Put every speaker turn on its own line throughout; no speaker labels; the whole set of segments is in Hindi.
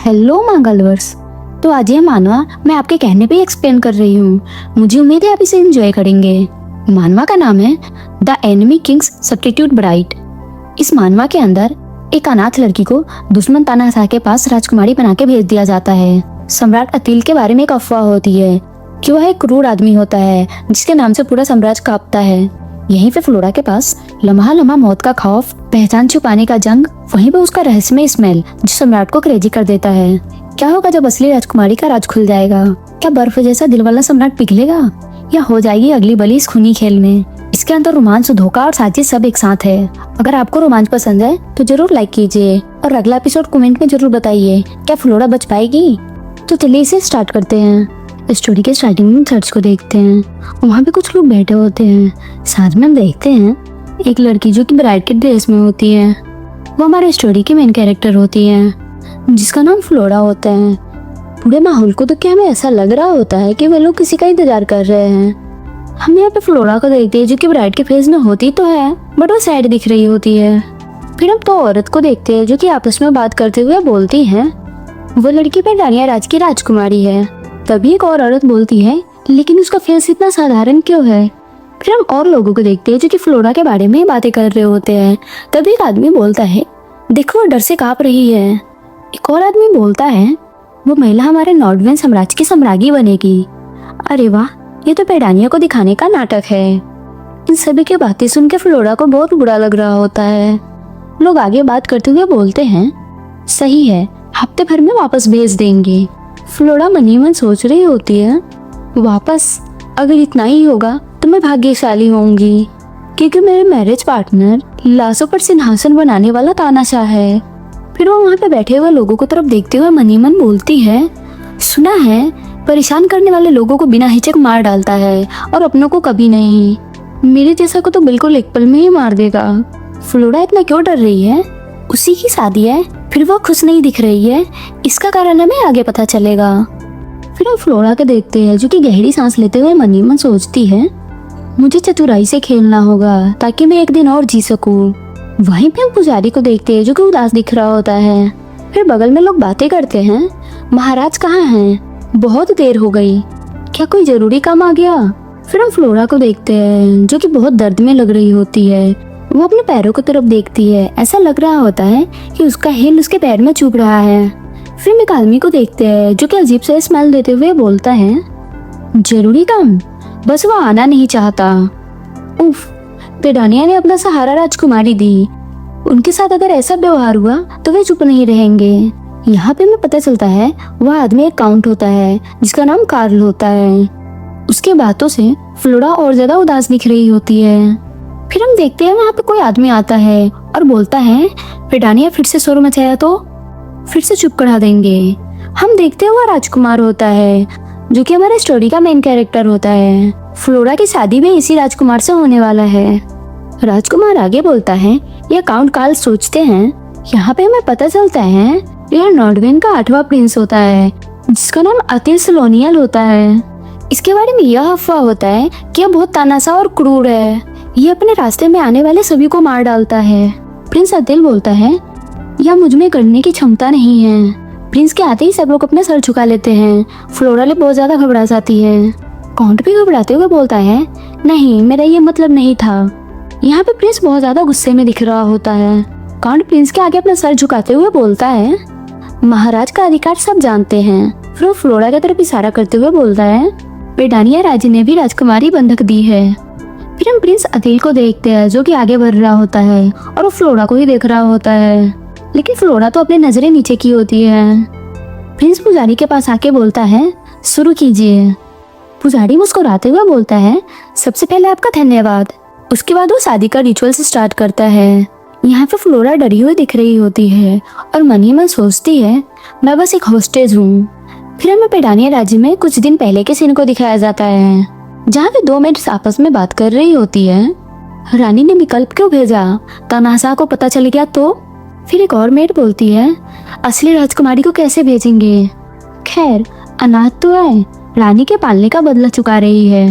हेलो मंगलवर्स। तो आज ये मानवा मैं आपके कहने पे एक्सप्लेन कर रही हूँ। मुझे उम्मीद है आप इसे एंजॉय करेंगे। मानवा का नाम है the enemy Kings substitute bride. इस मानवा के अंदर एक अनाथ लड़की को दुश्मन तानाशाह के पास राजकुमारी बना के भेज दिया जाता है। सम्राट अतिल के बारे में एक अफवाह होती है कि वह एक क्रूर आदमी होता है जिसके नाम से पूरा साम्राज्य कांपता है। यहीं पे फ्लोरा के पास लम्हा लम्हा मौत का खौफ, पहचान छुपाने का जंग, वहीं पे उसका रहस्यमय स्मेल जो सम्राट को क्रेजी कर देता है। क्या होगा जब असली राजकुमारी का राज खुल जाएगा? क्या बर्फ जैसा दिल वाला सम्राट पिघलेगा या हो जाएगी अगली बलि इस खूनी खेल में? इसके अंदर रोमांच, धोखा और साजिश सब एक साथ है। अगर आपको रोमांच पसंद है तो जरूर लाइक कीजिए और अगला एपिसोड कमेंट में जरूर बताइए क्या फ्लोरा बच पाएगी। तो चलिए इसे स्टार्ट करते हैं। स्टोरी के स्टार्टिंग में चर्च को देखते हैं। वहाँ पे कुछ लोग बैठे होते हैं। साथ में हम देखते हैं एक लड़की जो कि ब्राइड के ड्रेस में होती है। वो हमारे स्टोरी की मेन कैरेक्टर होती है जिसका नाम फ्लोरा होता है। पूरे माहौल को तो क्या हमें ऐसा लग रहा होता है कि वे लोग किसी का इंतजार कर रहे हैं। हम यहाँ पे फ्लोरा को देखते हैं जो कि ब्राइड के फेस में होती तो है बट वो सैड दिख रही होती है। फिर हम तो औरत को देखते हैं जो कि आपस में बात करते हुए बोलती है। वो लड़की पेडानिया राज की राजकुमारी है। तभी एक और औरत बोलती है लेकिन उसका फेस इतना साधारण क्यों है? फिर हम और लोगों को देखते हैं जो कि फ्लोरा के बारे में बातें कर रहे होते हैं। तभी एक आदमी बोलता है देखो वो डर से कांप रही है। एक और आदमी बोलता है वो महिला हमारे नॉर्डवेन साम्राज्य की सम्राज्ञी बनेगी। अरे वाह, ये तो पेडानिया को दिखाने का नाटक है। इन सभी की बातें सुन के फ्लोरा को बहुत बुरा लग रहा होता है। लोग आगे बात करते हुए बोलते हैं सही है, हफ्ते भर में वापस भेज देंगे। फ्लोरा मन ही मन सोच रही होती है वापस अगर इतना ही होगा तो मैं भाग्यशाली होंगी क्योंकि मेरे मैरिज पार्टनर लाशों पर सिंहासन बनाने वाला तानाशाह है। फिर वो वहाँ पे बैठे हुए लोगों को तरफ देखते हुए मन ही मन बोलती है सुना है परेशान करने वाले लोगों को बिना हिचक मार डालता है और अपनों को कभी नहीं। मेरे जैसा को तो बिल्कुल एक पल में ही मार देगा। फ्लोरा इतना क्यों डर रही है? उसी की शादी है फिर वो खुश नहीं दिख रही है। इसका कारण हमें आगे पता चलेगा। फिर हम फ्लोरा के देखते हैं जो कि गहरी सांस लेते हुए मन ही मन सोचती है मुझे चतुराई से खेलना होगा ताकि मैं एक दिन और जी सकूं। वहीं पे हम पुजारी को देखते हैं जो कि उदास दिख रहा होता है। फिर बगल में लोग बातें करते हैं महाराज कहाँ हैं? बहुत देर हो गई, क्या कोई जरूरी काम आ गया? फिर हम फ्लोरा को देखते हैं जो कि बहुत दर्द में लग रही होती है। वो अपने पैरों की तरफ देखती है। ऐसा लग रहा होता है कि उसका हिल उसके पैर में चुभ रहा है। फिर हम एक आदमी को देखते हैं जो कि अजीब से स्मेल देते हुए बोलता है जरूरी काम? बस वो आना नहीं चाहता। उफ, पेडानिया ने अपना सहारा राजकुमारी दी। उनके साथ अगर ऐसा व्यवहार हुआ तो वे चुप नहीं रहेंगे। यहाँ पे हमें पता चलता है वह आदमी एक काउंट होता है जिसका नाम कार्ल होता है। उसके बातों से फ्लोरा और ज्यादा उदास दिख रही होती है। फिर हम देखते हैं वहाँ पे कोई आदमी आता है और बोलता है पेडानिया फिर से शोर मचाया तो फिर से चुप करा देंगे। हम देखते हैं वह राजकुमार होता है जो कि हमारे स्टोरी का मेन कैरेक्टर होता है। फ्लोरा की शादी भी इसी राजकुमार से होने वाला है। राजकुमार आगे बोलता है यह काउंट कार्ल सोचते हैं। यहाँ पे हमें पता चलता है यह नॉर्डवेन का 8वां प्रिंस होता है जिसका नाम अतिल सलोनियल होता है। इसके बारे में यह अफवाह होता है कि यह बहुत तानाशाह और क्रूर है। ये अपने रास्ते में आने वाले सभी को मार डालता है। प्रिंस अतिल बोलता है यह मुझ में करने की क्षमता नहीं है। प्रिंस के आते ही सब लोग अपना सर झुका लेते हैं। फ्लोरा ले बहुत ज्यादा घबरा जाती है। काउंट भी घबराते हुए बोलता है नहीं, मेरा ये मतलब नहीं था। यहाँ पे प्रिंस बहुत ज्यादा गुस्से में दिख रहा होता है। काउंट प्रिंस के आगे अपना सर झुकाते हुए बोलता है महाराज का अधिकार सब जानते हैं। फिर वो फ्लोरा की तरफ इशारा करते हुए बोलता है पेडानिया राजी ने भी राजकुमारी बंधक दी है। फिर हम प्रिंस अतिल को देखते हैं जो कि आगे बढ़ रहा होता है और वो फ्लोरा को ही देख रहा होता है लेकिन फ्लोरा तो अपनी नजरें नीचे की होती है। प्रिंस पुजारी के पास आके बोलता है शुरू कीजिए। पुजारी मुस्कुराते हुए बोलता है सबसे पहले आपका धन्यवाद। उसके बाद वो शादी का रिचुअल से स्टार्ट करता है। यहाँ पे फ्लोरा डरी हुई दिख रही होती है और मन ही मन सोचती है मैं बस एक होस्टेज हूँ। फिर हमें पेडानिया राज्य में कुछ दिन पहले के सीन को दिखाया जाता है जहाँ पे 2 मेड्स आपस में बात कर रही होती है। रानी ने विकल्प क्यों भेजा? तानाशाह को पता चल गया तो? फिर एक और मेड बोलती है असली राजकुमारी को कैसे भेजेंगे? खैर अनाथ तो है, रानी के पालने का बदला चुका रही है।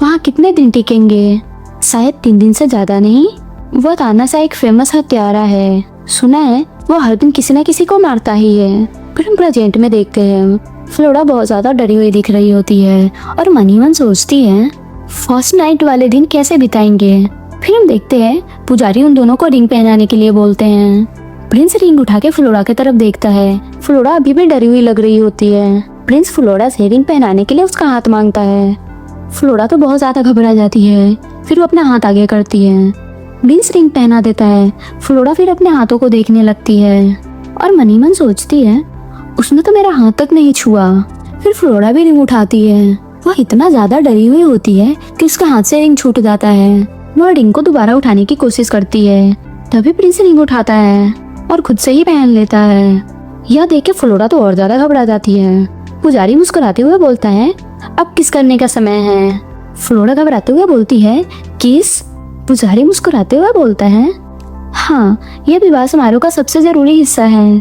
वहाँ कितने दिन टिकेंगे? शायद 3 दिन से ज्यादा नहीं। वह तानाशाह एक फेमस हत्यारा है। सुना है वो हर दिन किसी न किसी को मारता ही है। फिर हम प्रेजेंट में देखते हैं फ्लोरा बहुत ज्यादा डरी हुई दिख रही होती है और मनी मन सोचती है फर्स्ट नाइट वाले दिन कैसे बिताएंगे। फिर हम देखते हैं पुजारी उन दोनों को रिंग पहनाने के लिए बोलते हैं। प्रिंस रिंग उठा के फ्लोरा की तरफ देखता है। फ्लोरा अभी भी डरी हुई लग रही होती है। प्रिंस फ्लोरा से रिंग पहनाने के लिए उसका हाथ मांगता है। फ्लोरा तो बहुत ज्यादा घबरा जाती है। फिर वो अपना हाथ आगे करती है। प्रिंस रिंग पहना देता है। फ्लोरा फिर अपने हाथों को देखने लगती है और मनी मन सोचती है उसने तो मेरा हाथ तक नहीं छुआ। फिर फ्लोरा भी रिंग उठाती है। वह इतना ज्यादा डरी हुई होती है कि उसका हाथ से रिंग छूट जाता है। वह रिंग को दोबारा उठाने की कोशिश करती है। तभी प्रिंस रिंग उठाता है और खुद से ही पहन लेता है। यह देख के फ्लोरा तो और ज्यादा घबरा जाती है। पुजारी मुस्कुराते हुए बोलता है अब किस करने का समय है। फ्लोरा घबराते हुए बोलती है किस। पुजारी मुस्कुराते हुए बोलता है हाँ, यह विवाह समारोह का सबसे जरूरी हिस्सा है।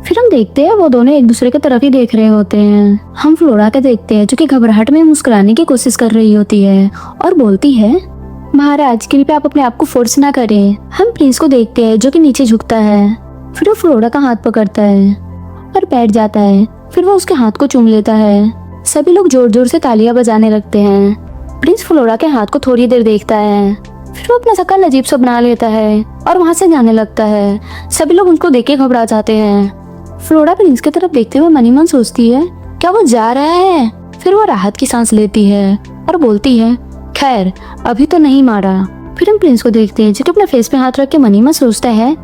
फिर हम देखते हैं वो दोनों एक दूसरे की तरफ ही देख रहे होते हैं। हम फ्लोरा के देखते हैं जो कि घबराहट में मुस्कुराने की कोशिश कर रही होती है और बोलती है महाराज कृपया आप अपने आप को फोर्स ना करें। हम प्रिंस को देखते हैं जो कि नीचे झुकता है। फिर वो फ्लोरा का हाथ पकड़ता है और बैठ जाता है। फिर वो उसके हाथ को चूम लेता है। सभी लोग जोर जोर से तालियां बजाने लगते हैं। प्रिंस फ्लोरा के हाथ को थोड़ी देर देखता है। फिर वो अपना शक्ल अजीब सा बना लेता है और वहां से जाने लगता है। सभी लोग उनको देख के घबरा जाते हैं। फ्लोरा प्रिंस की तरफ देखते हुए मनी मन सोचती है क्या वो जा रहा है। फिर वो राहत की सांस लेती है और बोलती है खैर अभी तो नहीं मारा। फिर हम प्रिंस को देखते हैं जो कि अपने फेस पे हाथ रख के मनी मन सोचता है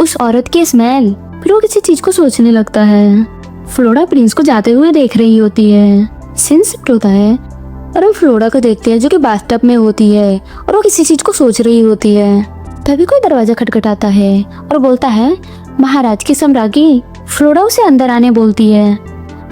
उस औरत की स्मेल। फिर वो किसी चीज को सोचने लगता है। फ्लोरा प्रिंस को जाते हुए देख रही होती है। सीन शिफ्ट होता है और हम फ्लोरा को देखते हैं जो कि बाथटब में होती है और वो किसी चीज को सोच रही होती है। तभी कोई दरवाजा खटखटाता है और बोलता है महाराज की सम्राज्ञी। फ्लोरा उसे अंदर आने बोलती है।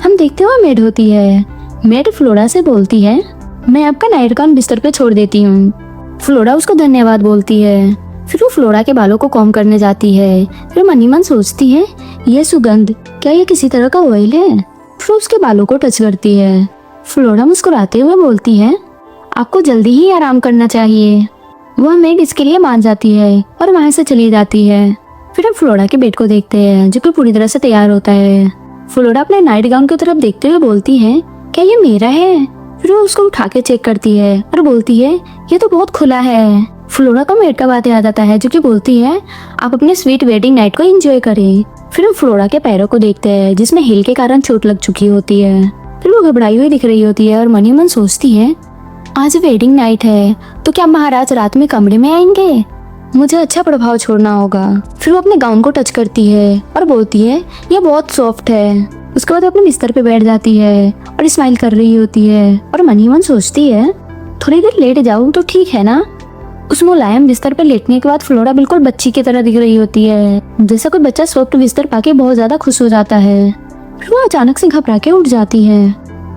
हम देखते हुए मेड होती है। मेड फ्लोरा से बोलती है मैं आपका नाइट गाउन बिस्तर पे छोड़ देती हूँ। फ्लोरा उसको धन्यवाद बोलती है। फिर वो फ्लोरा के बालों को कॉम्ब करने जाती है। फिर मनी मन सोचती है यह सुगंध क्या ये किसी तरह का ऑयल है। फिर उसके बालों को टच करती है। फ्लोरा मुस्कुराते हुए बोलती है आपको जल्दी ही आराम करना चाहिए। वह मेड इसके लिए मान जाती है और वहां से चली जाती है। फिर हम फ्लोरा के बेड को देखते हैं जो कि पूरी तरह से तैयार होता है। फ्लोरा अपने नाइट गाउन की तरफ देखते हुए बोलती है क्या ये मेरा है। फिर वो उसको उठा के चेक करती है और बोलती है ये तो बहुत खुला है। फ्लोरा का मेड का बात याद आता है जो कि बोलती है आप अपने स्वीट वेडिंग नाइट को एंजॉय करें। फिर हम फ्लोरा के पैरों को देखते हैं जिसमें हिल के कारण चोट लग चुकी होती है। फिर वो घबराई हुई दिख रही होती है और मनी मन सोचती है आज वेडिंग नाइट है तो क्या महाराज रात में कमरे में आएंगे। मुझे अच्छा प्रभाव छोड़ना होगा। फिर वो अपने गाउन को टच करती है और बोलती है यह बहुत सॉफ्ट है। उसके बाद अपने बिस्तर पे बैठ जाती है और स्माइल कर रही होती है और मनी मन सोचती है थोड़ी देर लेट जाऊं तो ठीक है ना। उस मुलायम बिस्तर पर लेटने के बाद फ्लोरा बिल्कुल बच्ची की तरह दिख रही होती है जैसा कोई बच्चा सॉफ्ट बिस्तर पाके बहुत ज्यादा खुश हो जाता है। फिर वो अचानक से घबरा के उठ जाती है।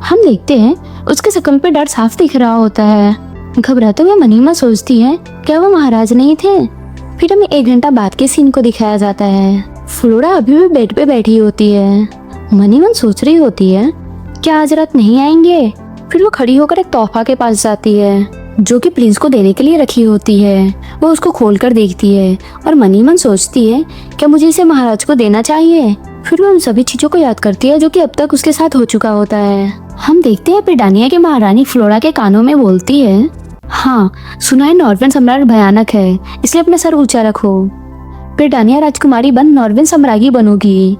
हम देखते हैं उसके शक्ल पे डर साफ दिख रहा होता है। घबराते हुए मनी मन सोचती है क्या वो महाराज नहीं थे। फिर हमें 1 घंटा बाद के सीन को दिखाया जाता है। फ्लोरा अभी भी बेड पे बैठी होती है। मनी मन सोच रही होती है क्या आज रात नहीं आएंगे। फिर वो खड़ी होकर एक तोहफा के पास जाती है जो कि प्रिंस को देने के लिए रखी होती है। वो उसको खोलकर देखती है और मनी मन सोचती है क्या मुझे इसे महाराज को देना चाहिए। फिर वो उन सभी चीजों को याद करती है जो कि अब तक उसके साथ हो चुका होता है। हम देखते हैं पेडानिया की महारानी फ्लोरा के कानों में बोलती है हाँ सुना है नॉर्वेन सम्राट भयानक है इसलिए अपना सर ऊंचा रखो। पेडानिया राजकुमारी बन नॉर्वेन सम्राज्ञी बनोगी।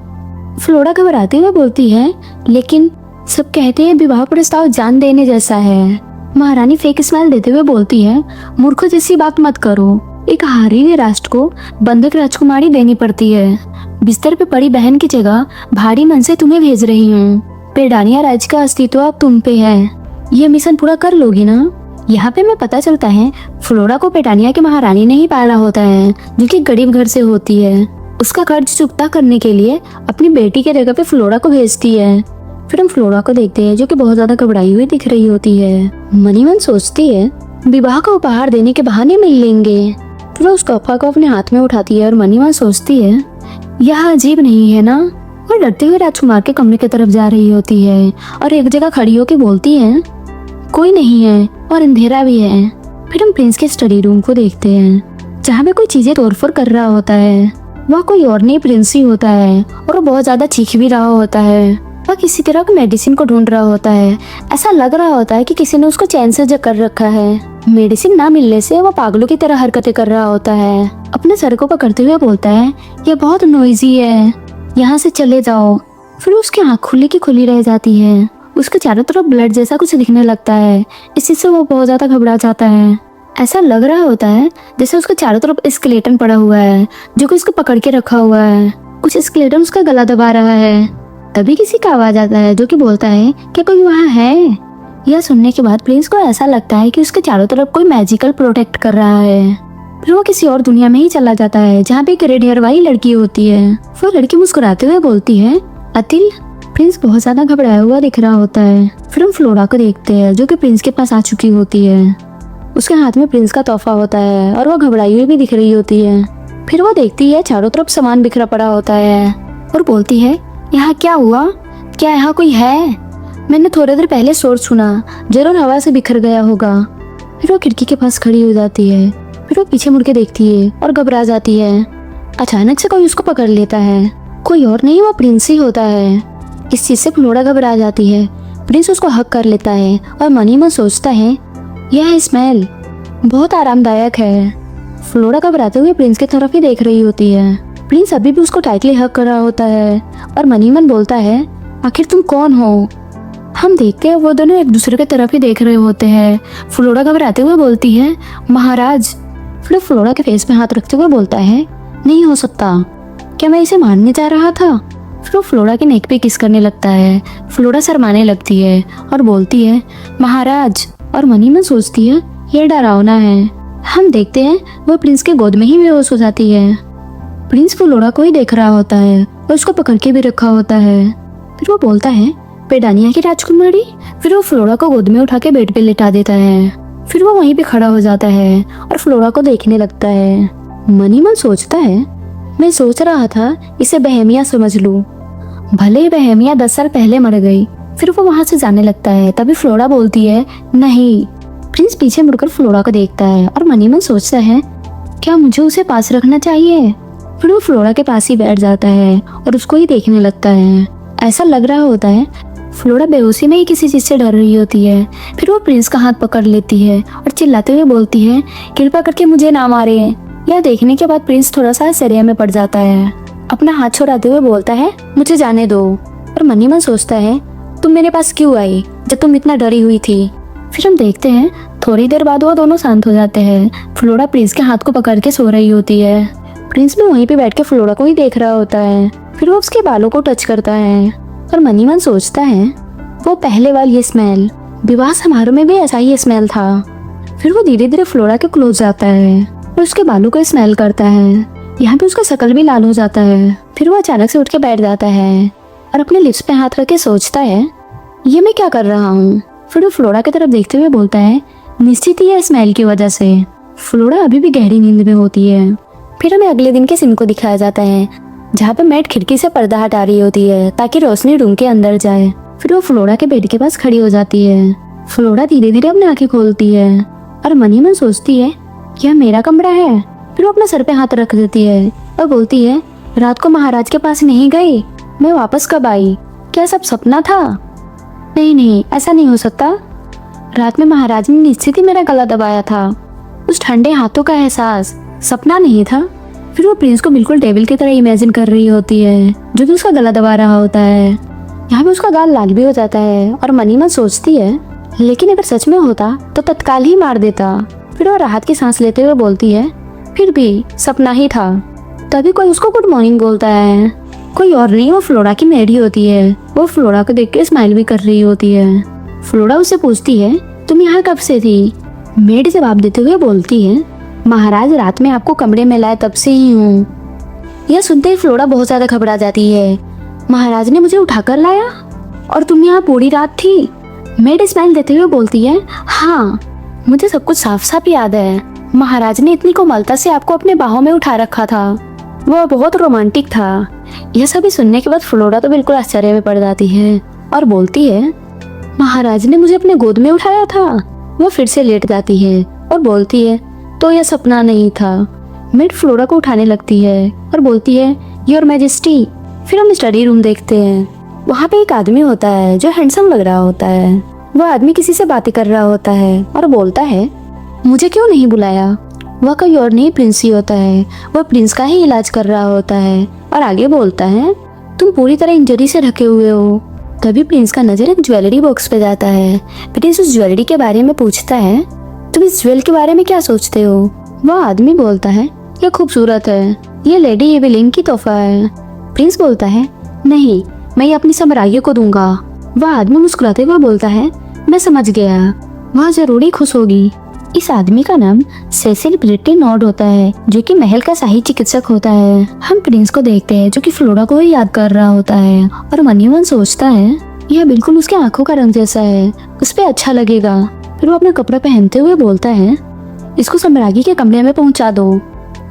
फ्लोरा घबराते हुए बोलती है लेकिन सब कहते हैं विवाह प्रस्ताव जान देने जैसा है। महारानी फेक स्माइल देते हुए बोलती है मूर्खों जैसी बात मत करो। एक हारे हुए राष्ट्र को बंधक राजकुमारी देनी पड़ती है। बिस्तर पे पड़ी बहन की जगह भारी मन से तुम्हें भेज रही हूँ। पेडानिया राज्य का अस्तित्व अब तुम पे है। यह मिशन पूरा कर लोगी ना। यहाँ पे हमें पता चलता है फ्लोरा को पेडानिया की महारानी ने ही पाला होता है जो कि गरीब घर से होती है। उसका कर्ज चुकता करने के लिए अपनी बेटी के जगह पे फ्लोरा को भेजती है। फिर हम फ्लोरा को देखते हैं जो कि बहुत ज्यादा घबराई हुई दिख रही होती है। मनी मन सोचती है विवाह का उपहार देने के बहाने मिल लेंगे। फिर वो उस तोहफा को अपने हाथ में उठाती है और मनी मन सोचती है यह अजीब नहीं है ना। और डरते हुए राजकुमार के कमरे की तरफ जा रही होती है और एक जगह खड़ी होकर बोलती है कोई नहीं है और अंधेरा भी है। फिर हम प्रिंस के स्टडी रूम को देखते हैं जहाँ पे कोई चीजें तोड़फोड़ कर रहा होता है। वह कोई और नहीं प्रिंस ही होता है और वो बहुत ज्यादा चीख भी रहा होता है। वह किसी तरह की मेडिसिन को ढूंढ रहा होता है। ऐसा लग रहा होता है कि किसी ने उसको चैन से जकड़ रखा है। मेडिसिन ना मिलने से वो पागलों की तरह हरकतें कर रहा होता है। अपने सर को पकड़ते हुए बोलता है, ये बहुत नॉइजी है, यहाँ से चले जाओ। फिर उसकी आँख खुली की खुली रह जाती है। उसके चारों तरफ ब्लड जैसा कुछ दिखने लगता है। इसी से वो बहुत ज्यादा घबरा जाता है। ऐसा लग रहा होता है जैसे उसके चारों तरफ स्केलेटन पड़ा हुआ है जो कि उसको पकड़ के रखा हुआ है। कुछ स्केलेटन उसका गला दबा रहा है। तभी किसी का आवाज आता है जो कि बोलता है कि कोई वहाँ है। यह सुनने के बाद प्रिंस को ऐसा लगता है कि उसके चारों तरफ कोई मैजिकल प्रोटेक्ट कर रहा है। फिर वो किसी और दुनिया में ही चला जाता है जहाँ पे एक रेड हेयर वाली लड़की होती है। वो लड़की मुस्कुराते हुए बोलती है, अतिल। प्रिंस बहुत ज्यादा घबराया हुआ दिख रहा होता है। फिर हम फ्लोरा को देखते हैं जो कि प्रिंस के पास आ चुकी होती है। उसके हाथ में प्रिंस का तोहफा होता है और वो घबराई हुई भी दिख रही होती है। फिर वो देखती है चारों तरफ सामान बिखरा पड़ा होता है और बोलती है, यहाँ क्या हुआ? क्या यहाँ कोई है? मैंने थोड़ी देर पहले शोर सुना, जरूर हवा से बिखर गया होगा। फिर वो खिड़की के पास खड़ी हो जाती है। फिर वो पीछे मुड़ के देखती है और घबरा जाती है। अचानक से कोई उसको पकड़ लेता है। कोई और नहीं, वो प्रिंस ही होता है। इस चीज से फ्लोरा घबरा जाती है। प्रिंस उसको हक कर लेता है और मन ही मन सोचता है, यह स्मेल बहुत आरामदायक है। फ्लोरा घबराते हुए प्रिंस की तरफ ही देख रही होती है। प्रिंस अभी भी उसको टाइटली हक कर रहा होता है और मन ही मन बोलता है, आखिर तुम कौन हो? हम देखते हैं वो दोनों एक दूसरे की तरफ ही देख रहे होते हैं। फ्लोरा घबराते हुए बोलती है, महाराज। फिर फ्लोरा के फेस पे हाथ रखते हुए बोलता है, नहीं हो सकता, क्या मैं इसे मारने जा रहा था? फिर वो फ्लोरा के नेक पे किस करने लगता है। फ्लोरा शर्माने लगती है और बोलती है, महाराज। और मनी में सोचती है, ये डरावना है। हम देखते हैं वो प्रिंस के गोद में ही बेहोश हो जाती है। प्रिंस फ्लोरा को ही देख रहा होता है और उसको पकड़ के भी रखा होता है। फिर वो बोलता है, पेडानिया की राजकुमारी। फिर वो फ्लोरा को गोद में उठा के बेड पे लेटा देता है। फिर वो वहीं पे खड़ा हो जाता है और फ्लोरा को देखने लगता है। मनी मन सोचता है, मैं सोच रहा था इसे बहमिया समझ लूं, भले ही बहमिया 10 साल पहले मर गई। फिर वो वहां से जाने लगता है। तभी फ्लोरा बोलती है, नहीं। प्रिंस पीछे मुड़कर फ्लोरा को देखता है और मनी मन सोचता है, क्या मुझे उसे पास रखना चाहिए? फिर वो फ्लोरा के पास ही बैठ जाता है और उसको ही देखने लगता है। ऐसा लग रहा होता है फ्लोरा बेहोशी में ही किसी चीज से डर रही होती है। फिर वो प्रिंस का हाथ पकड़ लेती है और चिल्लाते हुए बोलती है, कृपा करके मुझे ना मारे। यह देखने के बाद प्रिंस थोड़ा सा आश्चर्य में पड़ जाता है। अपना हाथ छोड़ाते हुए बोलता है, मुझे जाने दो। और मनी मन सोचता है, तुम मेरे पास क्यों आई जब तुम इतना डरी हुई थी? फिर हम देखते हैं थोड़ी देर बाद वो दोनों शांत हो जाते हैं। फ्लोरा प्रिंस के हाथ को पकड़ के सो रही होती है। प्रिंस भी वहीं पे बैठ के फ्लोरा को ही देख रहा होता है। फिर वो उसके बालों को टच करता है और मनी मन सोचता है, वो पहले वाली स्मेल, विवाह समारोह में भी ऐसा ही स्मेल था। फिर वो धीरे धीरे फ्लोरा के क्लोज जाता है और उसके बालों को स्मेल करता है। यहाँ पे उसका शकल भी लाल हो जाता है। फिर वो अचानक से उठ के बैठ जाता है और अपने लिप्स पे हाथ रख के सोचता है, ये मैं क्या कर रहा हूँ? फिर वो फ्लोरा की तरफ देखते हुए बोलता है, निश्चित ही है स्मेल की वजह से। फ्लोरा अभी भी गहरी नींद में होती है। फिर हमें अगले दिन के सीन को दिखाया जाता है जहाँ पे मैट खिड़की से पर्दा हटा रही होती है ताकि रोशनी रूम के अंदर जाए। फिर वो फ्लोरा के बेड के पास खड़ी हो जाती है। फ्लोरा धीरे धीरे अपनी आंखें खोलती है और मन ही मन सोचती है, क्या मेरा कमरा है? फिर वो अपना सर पे हाथ रख देती है और बोलती है, रात को महाराज के पास नहीं गई, मैं वापस कब आई? क्या सब सपना था? नहीं, ऐसा नहीं हो सकता। रात में महाराज ने निश्चित ही मेरा गला दबाया था। उस ठंडे हाथों का एहसास सपना नहीं था। फिर वो प्रिंस को बिल्कुल डेविल की तरह इमेजिन कर रही होती है जो कि उसका गला दबा रहा होता है। यहाँ पे उसका गाल लाल भी हो जाता है और मनी मन सोचती है, लेकिन अगर सच में होता तो तत्काल ही मार देता। फिर वो राहत की सांस लेते हुए बोलती है, फिर भी सपना ही था। तभी कोई उसको गुड मॉर्निंग बोलता है। कोई और नहीं, वो फ्लोरा की मेड ही होती है। वो फ्लोरा को देख के स्माइल भी कर रही होती है। फ्लोरा उससे पूछती है, तुम यहाँ कब से थी? मेड जवाब देते हुए बोलती है, महाराज रात में आपको कमरे में लाए तब से ही हूँ। यह सुनते ही फ्लोरा बहुत ज्यादा घबरा जाती है। महाराज ने मुझे उठाकर लाया और तुम यहाँ पूरी रात थी? मेड स्माइल देते हुए बोलती है, हाँ, मुझे सब कुछ साफ साफ याद है। महाराज ने इतनी कोमलता से आपको अपने बाहों में उठा रखा था, वो बहुत रोमांटिक था। यह सभी सुनने के बाद फ्लोरा तो बिल्कुल आश्चर्य में पड़ जाती है और बोलती है, महाराज ने मुझे अपने गोद में उठाया था। वो फिर से लेट जाती है और बोलती है, तो यह सपना नहीं था, मेड फ्लोरा को उठाने लगती है और बोलती है योर मैजेस्टी। फिर हम स्टडी रूम देखते हैं। वहाँ पे एक आदमी होता है जो हैंडसम लग रहा होता है। वह आदमी किसी से बातें कर रहा होता है और बोलता है मुझे क्यों नहीं बुलाया। वह कोई और नहीं प्रिंस ही होता है। वह प्रिंस का ही इलाज कर रहा होता है और आगे बोलता है तुम पूरी तरह इंजरी से ढके हुए हो। तभी प्रिंस का नजर एक ज्वेलरी बॉक्स पे जाता है। प्रिंस उस ज्वेलरी के बारे में पूछता है तुम इस ज्वेल के बारे में क्या सोचते हो। वह आदमी बोलता है यह खूबसूरत है, ये लेडी एवेलिन की तोहफा है। प्रिंस बोलता है नहीं, मैं ये अपनी साम्राज्य को दूंगा। वह आदमी मुस्कुराते हुए बोलता है मैं समझ गया, वह जरूर ही खुश होगी। इस आदमी का नाम सेसिल ब्रिटेनॉड होता है जो कि महल का शाही चिकित्सक होता है। हम प्रिंस को देखते हैं जो कि फ्लोरा को ही याद कर रहा होता है और मन ही मन सोचता है यह बिल्कुल उसके आंखों का रंग जैसा है, उस पे अच्छा लगेगा। फिर वो अपने कपड़े पहनते हुए बोलता है इसको सम्राज्ञी के कमरे में पहुंचा दो।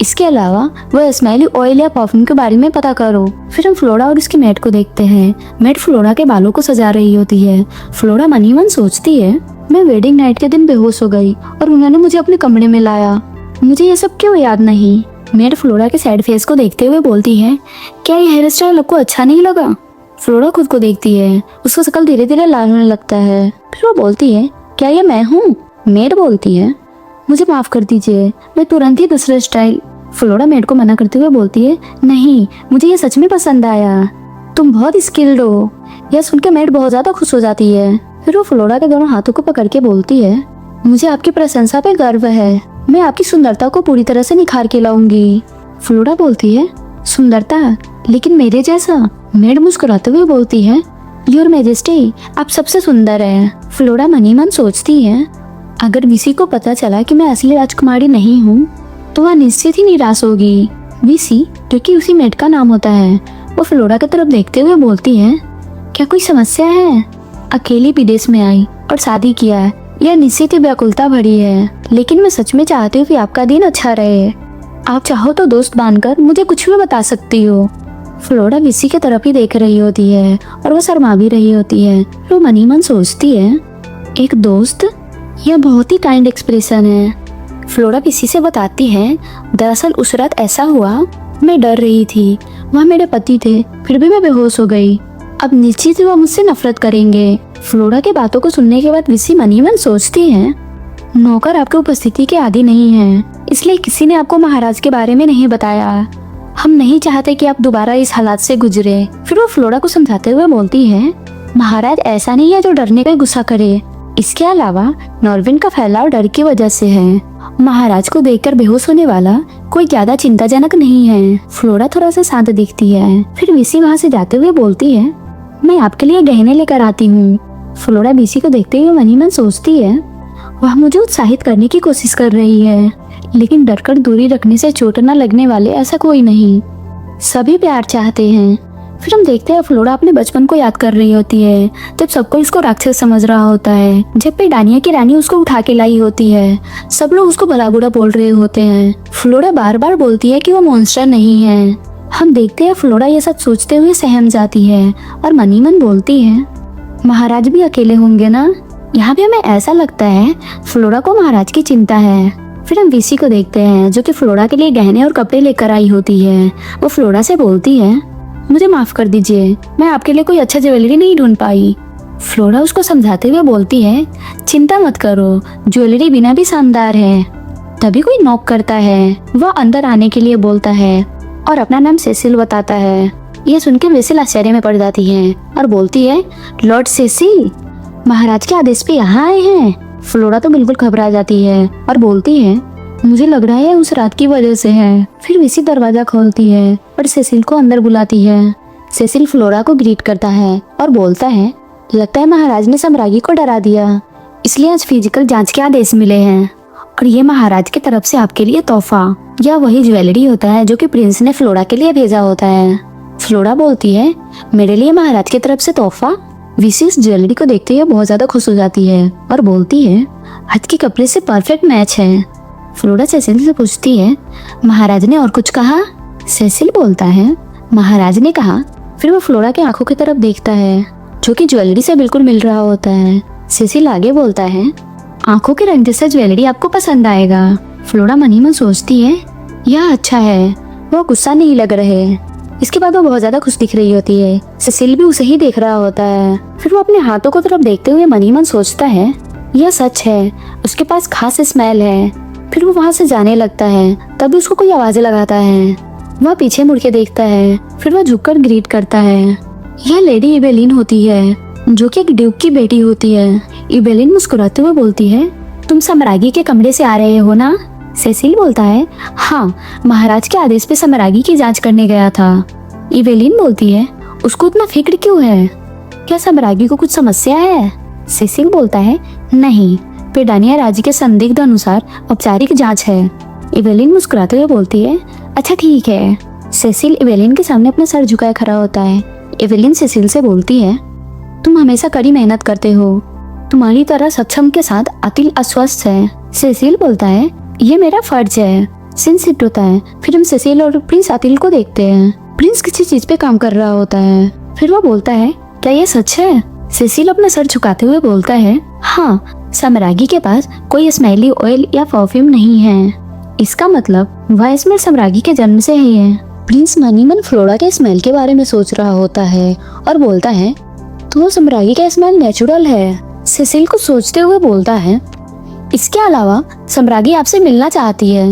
इसके अलावा वह स्मेली ऑयल या परफ्यूम के बारे में पता करो। फिर हम फ्लोरा और उसकी मेड को देखते हैं। मेड फ्लोरा के बालों को सजा रही होती है। फ्लोरा मन ही मन सोचती है मैं वेडिंग नाइट के दिन बेहोश हो गई और उन्होंने मुझे अपने कमरे में लाया, मुझे ये सब क्यों याद नहीं। मेड फ्लोरा के सैड फेस को देखते हुए बोलती है क्या ये हेयर स्टाइल आपको अच्छा नहीं लगा। फ्लोरा खुद को देखती है, उसका शक्ल धीरे धीरे लाल होने लगता है। फिर वो बोलती है क्या ये मैं हूँ। मेड बोलती है मुझे माफ कर दीजिए, मैं तुरंत ही दूसरा स्टाइल। फ्लोरा मेड को मना करते हुए बोलती है नहीं, मुझे ये सच में पसंद आया, तुम बहुत स्किल्ड हो। यह सुन के मेड बहुत ज्यादा खुश हो जाती है। फिर वो फ्लोरा के दोनों हाथों को पकड़ के बोलती है मुझे आपकी प्रशंसा पे गर्व है, मैं आपकी सुंदरता को पूरी तरह से निखार के लाऊंगी। फ्लोरा बोलती है सुंदरता, लेकिन मेरे जैसा। मेड मुस्कुराते हुए बोलती है योर मैजेस्टी, आप सबसे सुंदर है। फ्लोरा मनी मन सोचती है अगर विसी को पता चला कि मैं असली राजकुमारी नहीं हूँ तो वह निश्चित ही निराश होगी। विसी जो कि उसी मेड का नाम होता है, वो फ्लोरा की तरफ देखते हुए बोलती है क्या कोई समस्या है। अकेली विदेश में आई और शादी किया है, यह निश्चित ही व्याकुलता भरी है, लेकिन मैं सच में चाहती हूँ कि आपका दिन अच्छा रहे। आप चाहो तो दोस्त बनकर मुझे कुछ भी बता सकती हो। फ्लोरा विसी की तरफ ही देख रही होती है और वो शर्मा भी रही होती है। वो मनी मन सोचती है एक दोस्त, यह बहुत ही काइंड एक्सप्रेशन है। फ्लोरा विसी से बताती है दरअसल उस रात ऐसा हुआ, मैं डर रही थी, वह मेरे पति थे, फिर भी मैं बेहोश हो गई। अब निश्चित ही वह मुझसे नफरत करेंगे। फ्लोरा की बातों को सुनने के बाद विसी मनी मन सोचती है नौकर आपकी उपस्थिति के आदी नहीं है, इसलिए किसी ने आपको महाराज के बारे में नहीं बताया। हम नहीं चाहते कि आप दोबारा इस हालात से गुजरे। फिर वो फ्लोरा को समझाते हुए बोलती है महाराज ऐसा नहीं है जो डरने का गुस्सा करे, इसके अलावा नॉर्विन का फैलाव डर की वजह से है। महाराज को देखकर बेहोश होने वाला कोई ज्यादा चिंताजनक नहीं है। फ्लोरा थोड़ा सा शांत दिखती है। फिर विसी वहाँ से जाते हुए बोलती है मैं आपके लिए गहने लेकर आती हूँ। फ्लोरा विसी को देखते हुए मनी मन सोचती है वह मुझे उत्साहित करने की कोशिश कर रही है, लेकिन डरकर दूरी रखने से चोट न लगने वाले ऐसा कोई नहीं, सभी प्यार चाहते हैं। फिर हम देखते हैं फ्लोरा अपने बचपन को याद कर रही होती है जब सबको इसको राक्षस समझ रहा होता है। जब भी डानिया की रानी उसको उठा के लाई होती है सब लोग उसको भला बुरा बोल रहे होते हैं। फ्लोरा बार बार बोलती है कि वो मॉन्स्टर नहीं है। हम देखते हैं फ्लोरा ये सब सोचते हुए सहम जाती है और मनी मन बोलती है महाराज भी अकेले होंगे ना। यहाँ भी हमें ऐसा लगता है फ्लोरा को महाराज की चिंता है। फिर हम विसी को देखते हैं जो कि फ्लोरा के लिए गहने और कपड़े लेकर आई होती है। वो फ्लोरा से बोलती है मुझे माफ कर दीजिए, मैं आपके लिए कोई अच्छा ज्वेलरी नहीं ढूंढ पाई। फ्लोरा उसको समझाते हुए बोलती है चिंता मत करो, ज्वेलरी बिना भी शानदार है। तभी कोई नॉक करता है। वह अंदर आने के लिए बोलता है और अपना नाम सेसिल बताता है। यह सुनकर वेसिल आश्चर्य में पड़ जाती है और बोलती है लॉर्ड सेसिल, महाराज के आदेश पे यहाँ आए हैं। फ्लोरा तो बिल्कुल घबरा जाती है और बोलती है मुझे लग रहा है उस रात की वजह से है। फिर विसी दरवाजा खोलती है और सेसिल को अंदर बुलाती है। सेसिल फ्लोरा को ग्रीट करता है और बोलता है लगता है महाराज ने सम्राज्ञी को डरा दिया, इसलिए आज फिजिकल जांच के आदेश मिले हैं और ये महाराज की तरफ से आपके लिए तोहफा। यह वही ज्वेलरी होता है जो कि प्रिंस ने फ्लोरा के लिए भेजा होता है। फ्लोरा बोलती है मेरे लिए महाराज की तरफ से तोहफा। विसी इस ज्वेलरी को देखते हुए बहुत ज्यादा खुश हो जाती है और बोलती है हाथ के कपड़े से परफेक्ट मैच है। फ्लोरा सेसिल से पूछती है महाराज ने और कुछ कहा। सेसिल बोलता है महाराज ने कहा। फिर वो फ्लोरा के आंखों की तरफ देखता है जो कि ज्वेलरी से बिल्कुल मिल रहा होता है। सेसिल आगे बोलता है आंखों के रंग जैसा ज्वेलरी आपको पसंद आएगा। फ्लोरा मनी मन सोचती है यह अच्छा है, वो गुस्सा नहीं लग रहे। इसके बाद वो बहुत ज्यादा खुश दिख रही होती है। सेसिल भी उसे ही देख रहा होता है। फिर वो अपने हाथों को तरफ देखते हुए मन ही मन सोचता है, यह सच है, उसके पास खास स्मेल है। फिर वो वहाँ से जाने लगता है, तभी उसको कोई आवाजें लगाता है। वह पीछे मुड़ के देखता है, फिर वह झुककर ग्रीट करता है। यह लेडी इवेलिन होती है, जो कि एक ड्यूक की बेटी होती है। इवेलिन मुस्कुराते हुए बोलती है, तुम सम्राज्ञी के कमरे से आ रहे हो ना? सेसिल बोलता है, हाँ, महाराज के आदेश पे सम्राज्ञी की जांच करने गया था। इवेलिन बोलती है, उसको इतना फिक्र क्यों है? क्या सम्राज्ञी को कुछ समस्या है? सेसिल बोलता है, नहीं, पेडानिया राज्य के संदिग्ध अनुसार औपचारिक जांच है। इवेलिन मुस्कुराते हुए बोलती है, अच्छा ठीक है। सेसिल इवेलिन के सामने अपना सर झुकाए खड़ा होता है। इवेलिन सेसिल से बोलती है, तुम हमेशा कड़ी मेहनत करते हो, तुम्हारी तरह सक्षम के साथ अतिल अस्वस्थ है। सेसिल बोलता है, ये मेरा फर्ज है। सीन शिफ्ट होता है, फिर हम सेसिल और प्रिंस अतिल को देखते हैं। प्रिंस किसी चीज पे काम कर रहा होता है। फिर वो बोलता है, क्या ये सच है? सेसिल अपना सर झुकाते हुए बोलता है, हाँ, सम्राज्ञी के पास कोई स्मेली ऑयल या परफ्यूम नहीं है। इसका मतलब वह स्मेल सम्राज्ञी के जन्म से ही है। प्रिंस मनी मन फ्लोरा के स्मेल के बारे में सोच रहा होता है और बोलता है, तो सम्राज्ञी का स्मेल नेचुरल है। सेसिल को सोचते हुए बोलता है, इसके अलावा सम्राज्ञी आपसे मिलना चाहती है,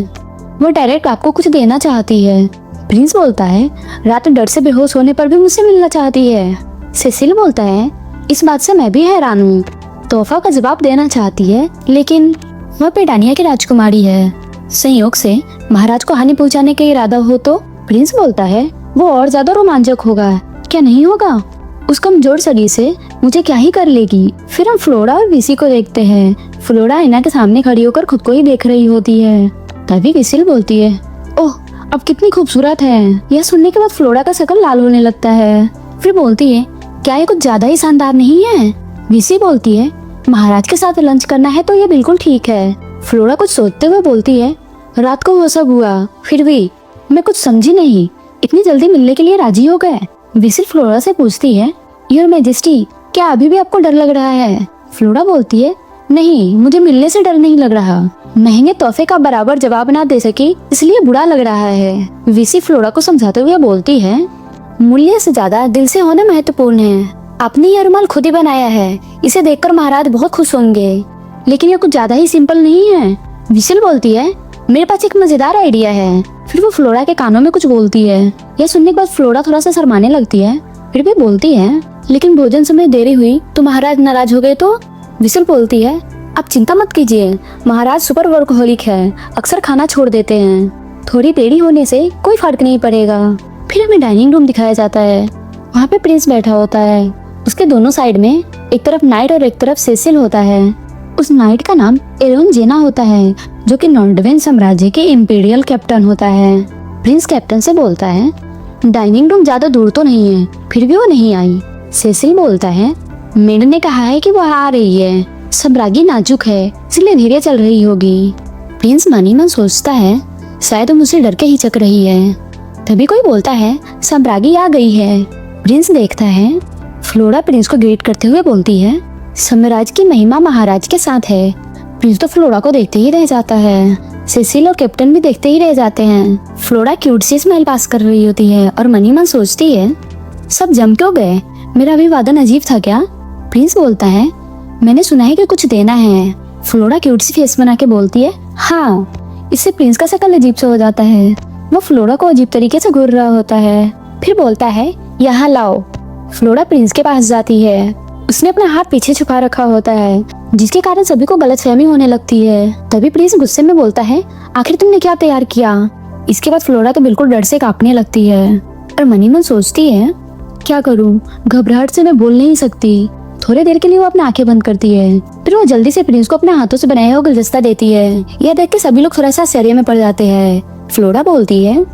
वो डायरेक्ट आपको कुछ देना चाहती है। प्रिंस बोलता है, रात डर से बेहोश होने पर भी मुझसे मिलना चाहती है। सेसिल बोलता है, इस बात से मैं भी हैरान हूँ। तोहफा का जवाब देना चाहती है, लेकिन वह पेडानिया की राजकुमारी है। संयोग से महाराज को हानि पहुँचाने का इरादा हो तो? प्रिंस बोलता है, वो और ज्यादा रोमांचक होगा। क्या नहीं होगा? उस कमजोर सगी से मुझे क्या ही कर लेगी। फिर हम फ्लोरा और विसी को देखते हैं। फ्लोरा आईना के सामने खड़ी होकर खुद को ही देख रही होती है। तभी विसिल बोलती है, ओह, अब कितनी खूबसूरत है। यह सुनने के बाद फ्लोरा का शकल लाल होने लगता है। फिर बोलती है, क्या ये कुछ ज्यादा ही शानदार नहीं है? विसी बोलती है, महाराज के साथ लंच करना है तो ये बिल्कुल ठीक है। फ्लोरा कुछ सोचते हुए बोलती है, रात को वो सब हुआ, फिर भी मैं कुछ समझी नहीं, इतनी जल्दी मिलने के लिए राजी हो गए। विसिल फ्लोरा से पूछती है, योर मैजेस्टी, क्या अभी भी आपको डर लग रहा है? फ्लोरा बोलती है, नहीं, मुझे मिलने से डर नहीं लग रहा। महंगे तोहफे का बराबर जवाब ना दे सकी, इसलिए बुरा लग रहा है। विसी फ्लोरा को समझाते हुए बोलती है, मूल्य से ज्यादा दिल से होना महत्वपूर्ण है। आपने यह रुमाल खुद ही बनाया है, इसे देखकर महाराज बहुत खुश होंगे, लेकिन यह कुछ ज्यादा ही सिंपल नहीं है। विसिल बोलती है, मेरे पास एक मजेदार आइडिया है। फिर वो फ्लोरा के कानों में कुछ बोलती है। यह सुनने के बाद फ्लोरा थोड़ा सा शर्माने लगती है, फिर भी बोलती है, लेकिन भोजन समय देरी हुई तो महाराज नाराज हो गए तो? विसिल बोलती है, आप चिंता मत कीजिए, महाराज सुपर वर्कहोलिक है, अक्सर खाना छोड़ देते हैं, थोड़ी देरी होने से कोई फर्क नहीं पड़ेगा। फिर हमें डाइनिंग रूम दिखाया जाता है। वहाँ पे प्रिंस बैठा होता है। उसके दोनों साइड में एक तरफ नाइट और एक तरफ सेसिल होता है। उस नाइट का नाम एरोन जेना होता है, जो कि नॉर्डवेन साम्राज्य के इम्पीरियल कैप्टन होता है। प्रिंस कैप्टन से बोलता है, डाइनिंग रूम ज्यादा दूर तो नहीं है, फिर भी वो नहीं आई। सेसिल बोलता है, मेड ने कहा है कि वो आ रही है, सम्राज्ञी नाजुक है, इसलिए धीरे चल रही होगी। प्रिंस मन ही मन सोचता है, शायद वो मुझसे डर के हिचक रही है। तभी कोई बोलता है, सम्राज्ञी आ गई है। प्रिंस देखता है, फ्लोरा प्रिंस को ग्रीट करते हुए बोलती है, साम्राज्य की महिमा महाराज के साथ है। प्रिंस तो फ्लोरा को देखते ही रह जाता है। सेसिल और कैप्टन भी देखते ही रह जाते हैं। फ्लोरा क्यूट सी स्माइल पास कर रही होती है और मन ही मन सोचती है, सब जम क्यों गए, मेरा अभिवादन अजीब था क्या? प्रिंस बोलता है, मैंने सुना है कि कुछ देना है। फ्लोरा क्यूट सी फेस बना के बोलती है, हाँ। इससे प्रिंस का शकल अजीब सा हो जाता है। वो फ्लोरा को अजीब तरीके से घूर रहा होता है। फिर बोलता है, यहाँ लाओ। फ्लोरा प्रिंस के पास जाती है। उसने अपना हाथ पीछे छुपा रखा होता है, जिसके कारण सभी को गलतफहमी होने लगती है। तभी प्रिंस गुस्से में बोलता है, आखिर तुमने क्या तैयार किया? इसके बाद फ्लोरा तो बिल्कुल डर से कांपने लगती है और मन ही मन सोचती है, क्या करूं, घबराहट से मैं बोल नहीं सकती। थोड़ी देर के लिए वो अपनी आंखें बंद करती है। फिर वो जल्दी से प्रिंस को अपने हाथों से बनाया हुआ गुलदस्ता देती है। यह देख के सभी लोग थोड़ा सा आश्चर्य में पड़ जाते हैं। फ्लोरा बोलती है,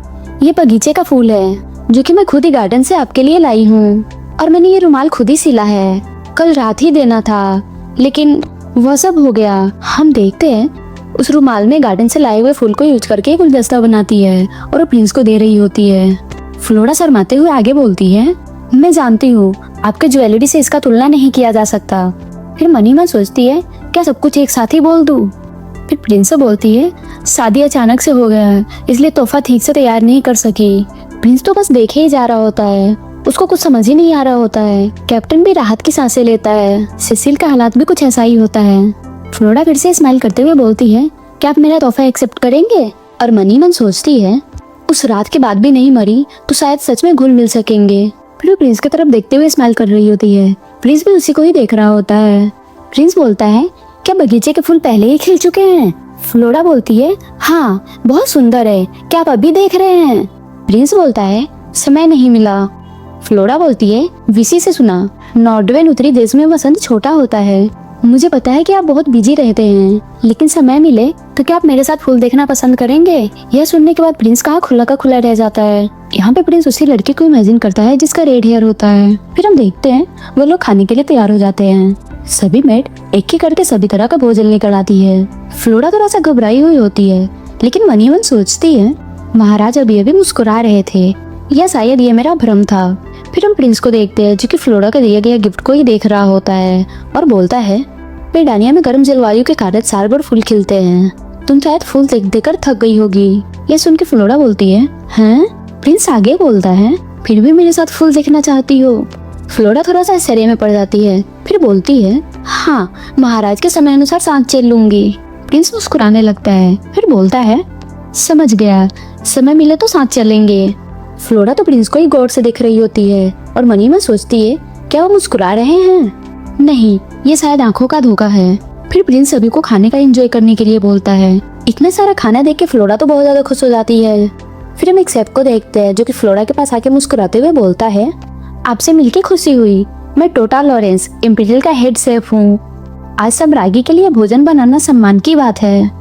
ये बगीचे का फूल है, जो कि मैं खुद ही गार्डन से आपके लिए लाई हूँ, और मैंने ये रुमाल खुद ही सिला है। कल रात ही देना था, लेकिन वह सब हो गया। हम देखते हैं उस रुमाल में गार्डन से लाए हुए फूल को यूज करके गुलदस्ता बनाती है और वो प्रिंस को दे रही होती है। फ्लोरा शर्माते हुए आगे बोलती है, मैं जानती हूँ आपके ज्वेलरी से इसका तुलना नहीं किया जा सकता। फिर मन ही मन सोचती है, क्या सब कुछ एक साथ ही बोल दूं? फिर प्रिंस से बोलती है शादी अचानक से हो गया है, इसलिए तोहफा ठीक से तैयार नहीं कर सकी। प्रिंस तो बस देखे ही जा रहा होता है, उसको कुछ समझ ही नहीं आ रहा होता है। कैप्टन भी राहत की सांसें लेता है। सेसिल का हालात भी कुछ ऐसा ही होता है। फ्लोरा फिर से स्माइल करते हुए बोलती है क्या आप मेरा तोहफा एक्सेप्ट करेंगे? और मनी मन सोचती है उस रात के बाद भी नहीं मरी तो शायद सच में घुल मिल सकेंगे। फिर वो प्रिंस की तरफ देखते हुए स्माइल कर रही होती है। प्रिंस भी उसी को ही देख रहा होता है। प्रिंस बोलता है क्या बगीचे के फूल पहले ही खिल चुके हैं? फ्लोरा बोलती है हाँ बहुत सुंदर है, क्या आप अभी देख रहे हैं? प्रिंस बोलता है समय नहीं मिला। फ्लोरा बोलती है वीसी से सुना नॉर्डवेन उत्तरी देश में वसंत छोटा होता है। मुझे पता है कि आप बहुत बिजी रहते हैं, लेकिन समय मिले तो क्या आप मेरे साथ फूल देखना पसंद करेंगे? यह सुनने के बाद प्रिंस का खुला का खुला रह जाता है। यहाँ पे प्रिंस उसी लड़के को इमेजिन करता है जिसका रेड हेयर होता है। फिर हम देखते हैं वो लोग खाने के लिए तैयार हो जाते हैं। सभी मेड एक ही करके सभी तरह का भोजन लेकर आती है। फ्लोरा थोड़ा सा घबराई हुई होती है, लेकिन मनी मन सोचती है महाराज अभी अभी मुस्कुरा रहे थे, या शायद ये मेरा भ्रम था। फिर हम प्रिंस को देखते हैं जो कि फ्लोरा का दिया गया गिफ्ट को ही देख रहा होता है और बोलता है पेडानिया में गर्म जलवायु के कारण साल भर फूल खिलते हैं, तुम शायद फूल देख देकर थक गई होगी। ये सुन के फ्लोरा बोलती है हैं? प्रिंस आगे बोलता है फिर भी मेरे साथ फूल देखना चाहती हो? फ्लोरा थोड़ा सा आश्चर्य में पड़ जाती है, फिर बोलती है हाँ महाराज के समय अनुसार सांस चल लूंगी। प्रिंस मुस्कुराने लगता है, फिर बोलता है समझ गया, समय मिले तो साथ चलेंगे। फ्लोरा तो प्रिंस को ही गौर से देख रही होती है और मनी में सोचती है क्या वो मुस्कुरा रहे हैं? नहीं, ये शायद आंखों का धोखा है। फिर प्रिंस सभी को खाने का एंजॉय करने के लिए बोलता है। इतना सारा खाना देख के फ्लोरा तो बहुत ज्यादा खुश हो जाती है। फिर हम एक शेफ को देखते हैं जो कि फ्लोरा के पास आके मुस्कुराते हुए बोलता है आपसे मिलके खुशी हुई, मैं टोटा लॉरेंस इम्पीरियल का हेड शेफ हूँ। आज सब रागी के लिए भोजन बनाना सम्मान की बात है।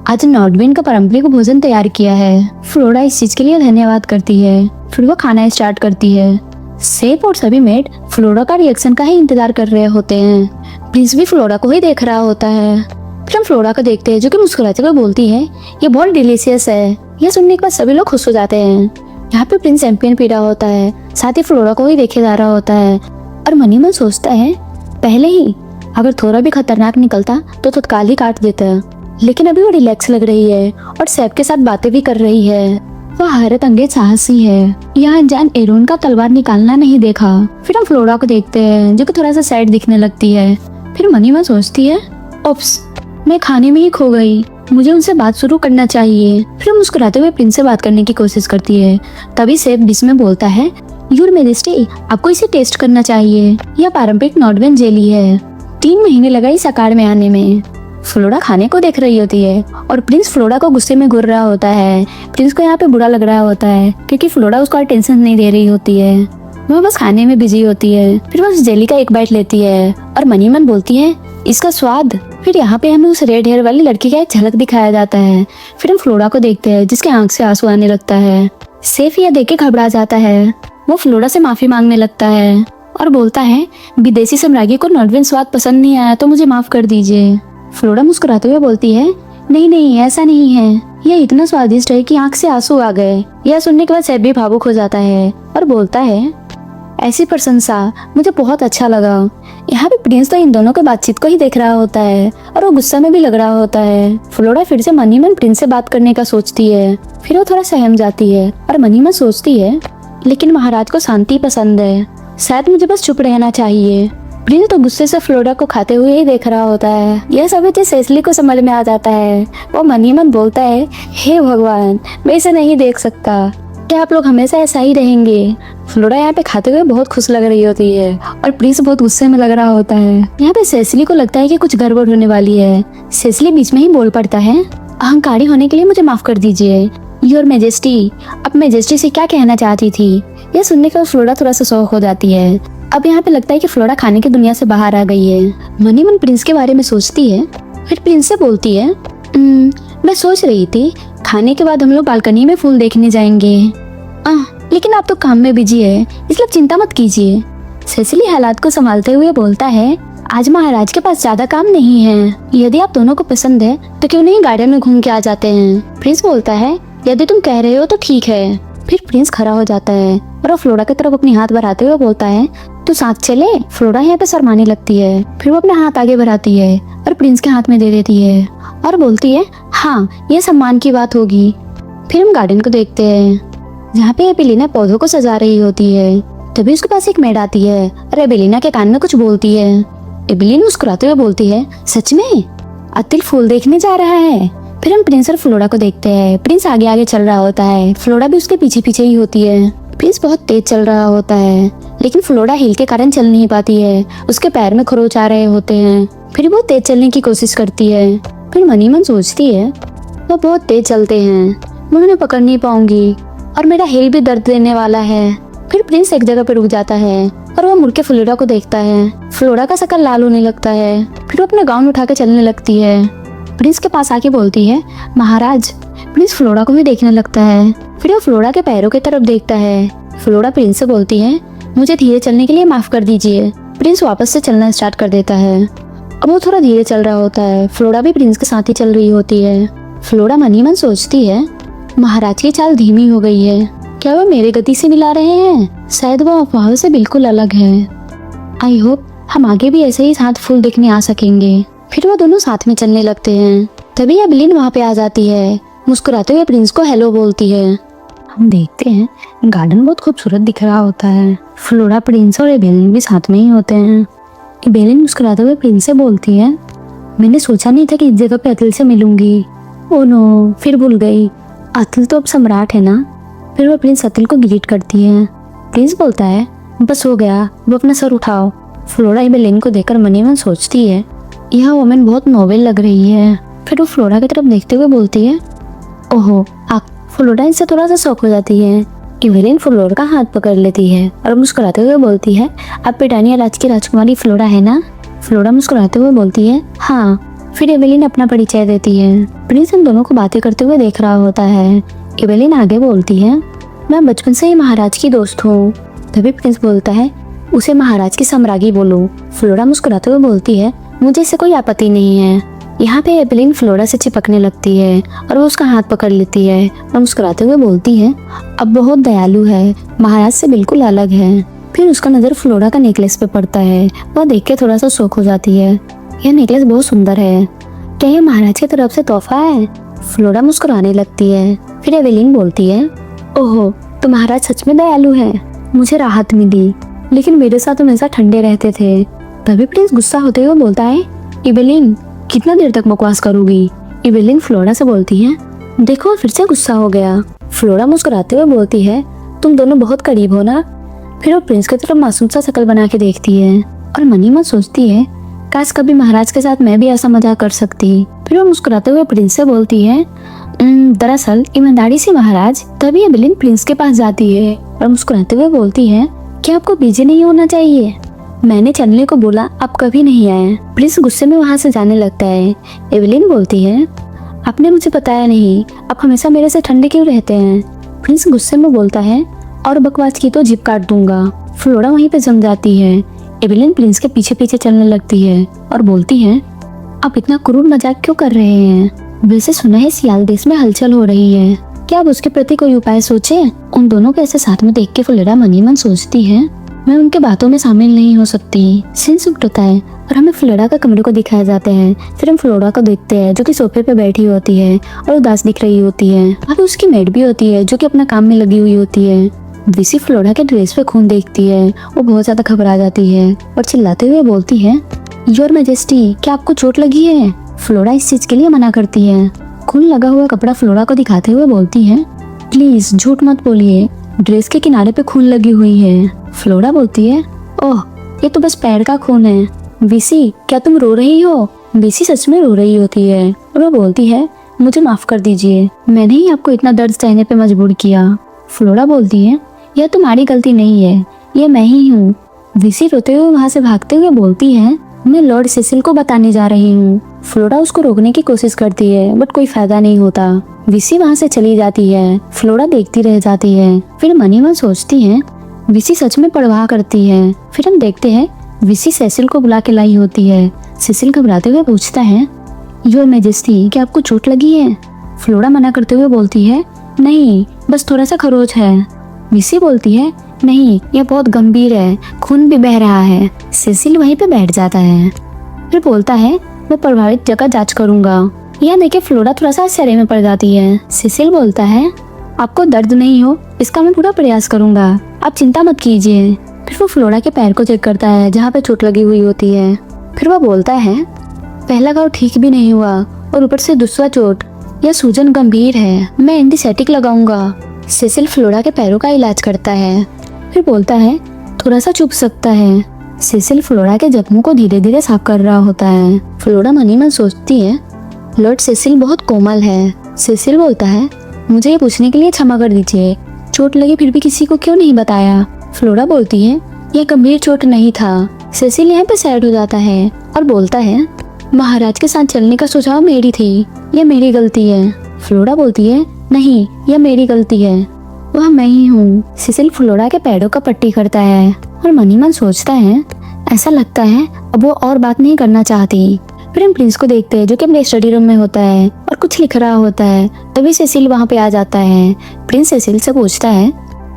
आज नॉर्डविन का पारंपरिक भोजन तैयार किया है। फ्लोरा इस चीज के लिए धन्यवाद करती है। फिर वो खाना स्टार्ट करती है। शेफ और सभी मेड फ्लोरा का रिएक्शन का ही इंतजार कर रहे होते हैं। प्रिंस भी फ्लोरा को ही देख रहा होता है। फिर हम फ्लोरा को देखते हैं जो कि मुस्कुराते हुए बोलती है ये बहुत डिलीशियस है। यह सुनने के बाद सभी लोग खुश हो जाते हैं। यहाँ पे प्रिंस चैंपियन पी रहा होता है, साथ ही फ्लोरा को ही देखे जा रहा होता है और मनी मन सोचता है पहले ही अगर थोड़ा भी खतरनाक निकलता तो तत्काल ही काट देता, लेकिन अभी वो रिलैक्स लग रही है और सैफ के साथ बातें भी कर रही है। वह हैरत अंगेज साहसी है। यहाँ अनजान एरोन का तलवार निकालना नहीं देखा। फिर हम फ्लोरा को देखते हैं जो कि थोड़ा सा सैड दिखने लगती है। फिर मनी मन सोचती है ओप्स, मैं खाने में ही खो गई, मुझे उनसे बात शुरू करना चाहिए। फिर मुस्कुराते हुए प्रिंस से बात करने की कोशिश करती है। तभी सेफ बीच में बोलता है यूर मेजेस्टी, आपको इसे टेस्ट करना चाहिए, यह पारंपरिक नॉर्डवेन जेली है। 3 महीने लगा इस आकार में आने में। फ्लोरा खाने को देख रही होती है और प्रिंस फ्लोरा को गुस्से में घूर रहा होता है। प्रिंस को यहाँ पे बुरा लग रहा होता है क्योंकि फ्लोरा उसको टेंशन नहीं दे रही होती है। वह बस खाने में बिजी होती है। फिर वह उस जेली का एक बाइट लेती है और मनी मन बोलती है इसका स्वाद। फिर यहाँ पे हमें उस रेड हेयर वाली लड़की का एक झलक दिखाया जाता है। फिर हम फ्लोरा को देखते हैं जिसके आंख से आंसू आने लगता है। सेफ यह देख के घबरा जाता है। वो फ्लोरा से माफी मांगने लगता है और बोलता है विदेशी साम्राज्य को नॉर्डवेन स्वाद पसंद नहीं आया तो मुझे माफ कर दीजिए। फ्लोरा मुस्कुराते हुए बोलती है नहीं नहीं ऐसा नहीं है, यह इतना स्वादिष्ट है कि आंख से आंसू आ गए। यह सुनने के बाद सैफ भी भावुक हो जाता है और बोलता है ऐसी प्रशंसा मुझे बहुत अच्छा लगा। यहाँ पे प्रिंस तो इन दोनों के बातचीत को ही देख रहा होता है और वो गुस्सा में भी लग रहा होता है। फ्लोरा फिर से मनी मन प्रिंस से बात करने का सोचती है। फिर वो थोड़ा सहम जाती है और मनी मन सोचती है लेकिन महाराज को शांति पसंद है, शायद मुझे बस चुप रहना चाहिए। प्रिंस तो गुस्से से फ्लोरा को खाते हुए ही देख रहा होता है। यह सभी चीज सेसिली को समझ में आ जाता है। वो मनी मन बोलता है हे भगवान, मैं इसे नहीं देख सकता, क्या आप लोग हमेशा ऐसा ही रहेंगे? फ्लोरा यहाँ पे खाते हुए बहुत खुश लग रही होती है और प्रिंस बहुत गुस्से में लग रहा होता है। यहाँ पे सेसिली को लगता है कि कुछ गड़बड़ होने वाली है। सेसिली बीच में ही बोल पड़ता है अहंकारी होने के लिए मुझे माफ कर दीजिए। योर मेजेस्टी, अब मेजेस्टी से क्या कहना चाहती थी? यह सुनने के बाद फ्लोरा थोड़ा सा शौक हो जाती है। अब यहाँ पे लगता है कि फ्लोरा खाने की दुनिया से बाहर आ गई है। मनी मन प्रिंस के बारे में सोचती है। फिर प्रिंस से बोलती है मैं सोच रही थी खाने के बाद हम लोग बालकनी में फूल देखने जाएंगे। लेकिन आप तो काम में बिजी है, इसलिए चिंता मत कीजिए। सेसिली हालात को संभालते हुए बोलता है आज महाराज के पास ज्यादा काम नहीं है, यदि आप दोनों को पसंद है तो क्यों नहीं गार्डन में घूम के आ जाते हैं। प्रिंस बोलता है यदि तुम कह रहे हो तो ठीक है। फिर प्रिंस खड़ा हो जाता है और फ्लोरा की तरफ अपनी हाथ बढ़ाते हुए बोलता है तो साथ चले। फ्लोरा यहाँ पे शर्माने लगती है। फिर वो अपना हाथ आगे बढ़ाती है और प्रिंस के हाथ में दे देती है और बोलती है, हाँ ये सम्मान की बात होगी। फिर हम गार्डन को देखते हैं जहाँ पे एबेलिना पौधों को सजा रही होती है। तभी उसके पास एक मेड आती है और एबेलिना के कान में कुछ बोलती है। एबेलिना मुस्कुराते हुए बोलती है, सच में अतिल फूल देखने जा रहा है। फिर हम प्रिंस और फ्लोरा को देखते हैं। प्रिंस आगे आगे चल रहा होता है, फ्लोरा भी उसके पीछे पीछे ही होती है। प्रिंस बहुत तेज चल रहा होता है, लेकिन फ्लोरा हिल के कारण चल नहीं पाती है। उसके पैर में खरोच आ रहे होते हैं। फिर वो तेज चलने की कोशिश करती है। फिर मन ही मन सोचती है, वो बहुत तेज चलते हैं, मैं उन्हें पकड़ नहीं पाऊंगी और मेरा हिल भी दर्द देने वाला है। फिर प्रिंस एक जगह पे रुक जाता है और वो मुड़ के फ्लोरा को देखता है। फ्लोरा का शक्ल लाल होने लगता है। फिर वो अपना गाउन उठा के चलने लगती है। प्रिंस के पास आके बोलती है, महाराज। प्रिंस फ्लोरा को भी देखने लगता है। फिर वो फ्लोरा के पैरों की तरफ देखता है। फ्लोरा प्रिंस से बोलती है, मुझे धीरे चलने के लिए माफ कर दीजिए। प्रिंस वापस से चलना स्टार्ट कर देता है। अब वो थोड़ा धीरे चल रहा होता है। फ्लोरा भी प्रिंस के साथ ही चल रही होती है। फ्लोरा मन ही मन सोचती है, महाराज की चाल धीमी हो गई है, क्या वो मेरे गति से मिला रहे हैं? शायद वो अफवाहों से बिल्कुल अलग है। आई होप हम आगे भी ऐसे ही साथ फूल देखने आ सकेंगे। फिर वो दोनों साथ में चलने लगते हैं। तभी एबेलिन वहाँ पे आ जाती है। मुस्कुराते हुए प्रिंस को हेलो बोलती है। हम देखते हैं गार्डन बहुत खूबसूरत दिख रहा होता है। फ्लोरा, प्रिंस और एबेलिन भी साथ में ही होते हैं। एबेलिन मुस्कुराते हुए प्रिंस से बोलती है, मैंने सोचा नहीं था कि इस जगह पे अतिल से मिलूंगी। ओ नो, फिर भूल गई, अतिल तो अब सम्राट है ना। फिर वो प्रिंस अतिल को ग्रीट करती है। प्रिंस बोलता है, बस हो गया, वो अपना सर उठाओ। फ्लोरा एबेलिन को देखकर मन ही मन सोचती है, यह वुमेन बहुत नोबल लग रही है। फिर वो फ्लोरा की तरफ देखते हुए बोलती है, ओहो आप। फ्लोरा इससे थोड़ा सा शौक हो जाती है। एबेलिन फ्लोरा का हाथ पकड़ लेती है और मुस्कुराते हुए बोलती है, आप ब्रिटानिया राज की राजकुमारी फ्लोरा है ना? फ्लोरा मुस्कुराते हुए बोलती है, हाँ। फिर एबेलिन अपना परिचय देती है। प्रिंस इन दोनों को बातें करते हुए देख रहा होता है। एबेलिन आगे बोलती है, मैं बचपन से ही महाराज की दोस्त हूँ। तभी प्रिंस बोलता है, उसे महाराज की सम्राज्ञी बोलो। फ्लोरा मुस्कुराते हुए बोलती है, मुझे इससे कोई आपत्ति नहीं है। यहाँ पे एबेलिन फ्लोरा से चिपकने लगती है और वो उसका हाथ पकड़ लेती है और मुस्कुराते हुए बोलती है, अब बहुत दयालु है, महाराज से बिल्कुल अलग है। फिर उसका नजर फ्लोरा का नेकलेस पे पड़ता है। वह देख के थोड़ा सा शौक हो जाती है। यह नेकलेस बहुत सुंदर है, क्या यह महाराज की तरफ से तोहफा है? फ्लोरा मुस्कुराने लगती है। फिर एबेलिन बोलती है, ओहो तो महाराज सच में दयालु है, मुझे राहत मिली, लेकिन मेरे साथ हमेशा ठंडे रहते थे। तभी प्रिंस गुस्सा होते हुए बोलता है, एबेलिन कितना देर तक बकवास करोगी? एबेलिन फ्लोरा से बोलती है, देखो फिर से गुस्सा हो गया। फ्लोरा मुस्कुराते हुए बोलती है, तुम दोनों बहुत करीब हो ना। फिर वो प्रिंस की तरफ मासूम सा शक्ल बना के देखती है और मन ही मन सोचती है, काश कभी महाराज के साथ मैं भी ऐसा मजाक कर सकती। फिर वो मुस्कुराते हुए प्रिंस से बोलती है, दरअसल ईमानदारी से महाराज। तभी एबेलिन प्रिंस के पास जाती है और मुस्कुराते हुए बोलती है, क्या आपको बिजी नहीं होना चाहिए? मैंने चलने को बोला, आप कभी नहीं आए। प्रिंस गुस्से में वहाँ से जाने लगता है। एबेलिन बोलती है, आपने मुझे बताया नहीं, आप हमेशा मेरे से ठंडे क्यों रहते हैं? प्रिंस गुस्से में बोलता है, और बकवास की तो जिप काट दूंगा। फ्लोरा वहीं पे जम जाती है। एबेलिन प्रिंस के पीछे पीछे चलने लगती है और बोलती है, आप इतना क्रूर मजाक क्यों कर रहे हैं? वैसे सुना है सियाल देश में हलचल हो रही है, क्या आप उसके प्रति कोई उपाय सोचे? उन दोनों को ऐसे साथ में देख के फ्लोरा मन ही मन सोचती है, मैं उनके बातों में शामिल नहीं हो सकती। सीन शिफ्ट होता है और हमें फ्लोरा का कमरे को दिखाया जाता है। फिर हम फ्लोरा को देखते हैं जो कि सोफे पे बैठी होती है और उदास दिख रही होती है। अब उसकी मेड भी होती है जो कि अपना काम में लगी हुई होती है। विसी फ्लोरा के ड्रेस पे खून देखती है, वो बहुत ज्यादा घबरा जाती है और चिल्लाते हुए बोलती है, योर मैजेस्टी क्या आपको चोट लगी है? फ्लोरा इस चीज के लिए मना करती है। खून लगा हुआ कपड़ा फ्लोरा को दिखाते हुए बोलती है, प्लीज झूठ मत बोलिए, ड्रेस के किनारे पे खून लगी हुई है। फ्लोरा बोलती है, ओह ये तो बस पैर का खून है। विसी क्या तुम रो रही हो? विसी सच में रो रही होती है और वो बोलती है, मुझे माफ कर दीजिए, मैंने ही आपको इतना दर्द सहने पे मजबूर किया। फ्लोरा बोलती है, यह तुम्हारी गलती नहीं है, ये मैं ही हूँ। विसी रोते हुए वहाँ से भागते हुए बोलती है, मैं लॉर्ड सेसिल को बताने जा रही हूँ। फ्लोरा उसको रोकने की कोशिश करती है बट कोई फायदा नहीं होता। विसी वहाँ से चली जाती है। फ्लोरा देखती रह जाती है। फिर मन ही मन सोचती है, विसी सच में परवाह करती है। फिर हम देखते हैं विसी सेसिल को बुला के लाई होती है। सेसिल घबराते हुए पूछता है, योर मैजेस्टी क्या आपको चोट लगी है? फ्लोरा मना करते हुए बोलती है, नहीं बस थोड़ा सा खरोच है। विसी बोलती है, नहीं, यह बहुत गंभीर है, खून भी बह रहा है। सेसिल वहीं पे बैठ जाता है, फिर बोलता है मैं प्रभावित जगह जांच करूंगा। यह देखे फ्लोरा थोड़ा सा आश्चर्य में पड़ जाती है। सेसिल बोलता है आपको दर्द नहीं हो इसका मैं पूरा प्रयास करूंगा, आप चिंता मत कीजिए। फिर वो फ्लोरा के पैर को चेक करता है जहाँ पे चोट लगी हुई होती है। फिर वो बोलता है पहला घाव ठीक भी नहीं हुआ और ऊपर से दूसरा चोट, यह सूजन गंभीर है, मैं एंटीसेप्टिक लगाऊंगा। सेसिल फ्लोरा के पैरों का इलाज करता है, फिर बोलता है थोड़ा सा चुभ सकता है। सेसिल फ्लोरा के जख्मों को धीरे धीरे साफ कर रहा होता है। फ्लोरा मनी मन सोचती है लॉर्ड सेसिल बहुत कोमल है। सेसिल बोलता है मुझे ये पूछने के लिए क्षमा कर दीजिए, चोट लगी फिर भी किसी को क्यों नहीं बताया। फ्लोरा बोलती है यह गंभीर चोट नहीं था। सेसिल यहाँ पे सैड हो जाता है और बोलता है महाराज के साथ चलने का सुझाव मेरी थी, यह मेरी गलती है। फ्लोरा बोलती है नहीं, यह मेरी गलती है, वह मैं ही हूँ। सेसिल फ्लोरा के पैरों का पट्टी करता है और मनी मन सोचता है ऐसा लगता है अब वो और बात नहीं करना चाहती। फिर हम प्रिंस को देखते हैं जो कि अपने स्टडी रूम में होता है और कुछ लिख रहा होता है। तभी सेसिल वहाँ पे आ जाता है। प्रिंस सेसिल से पूछता है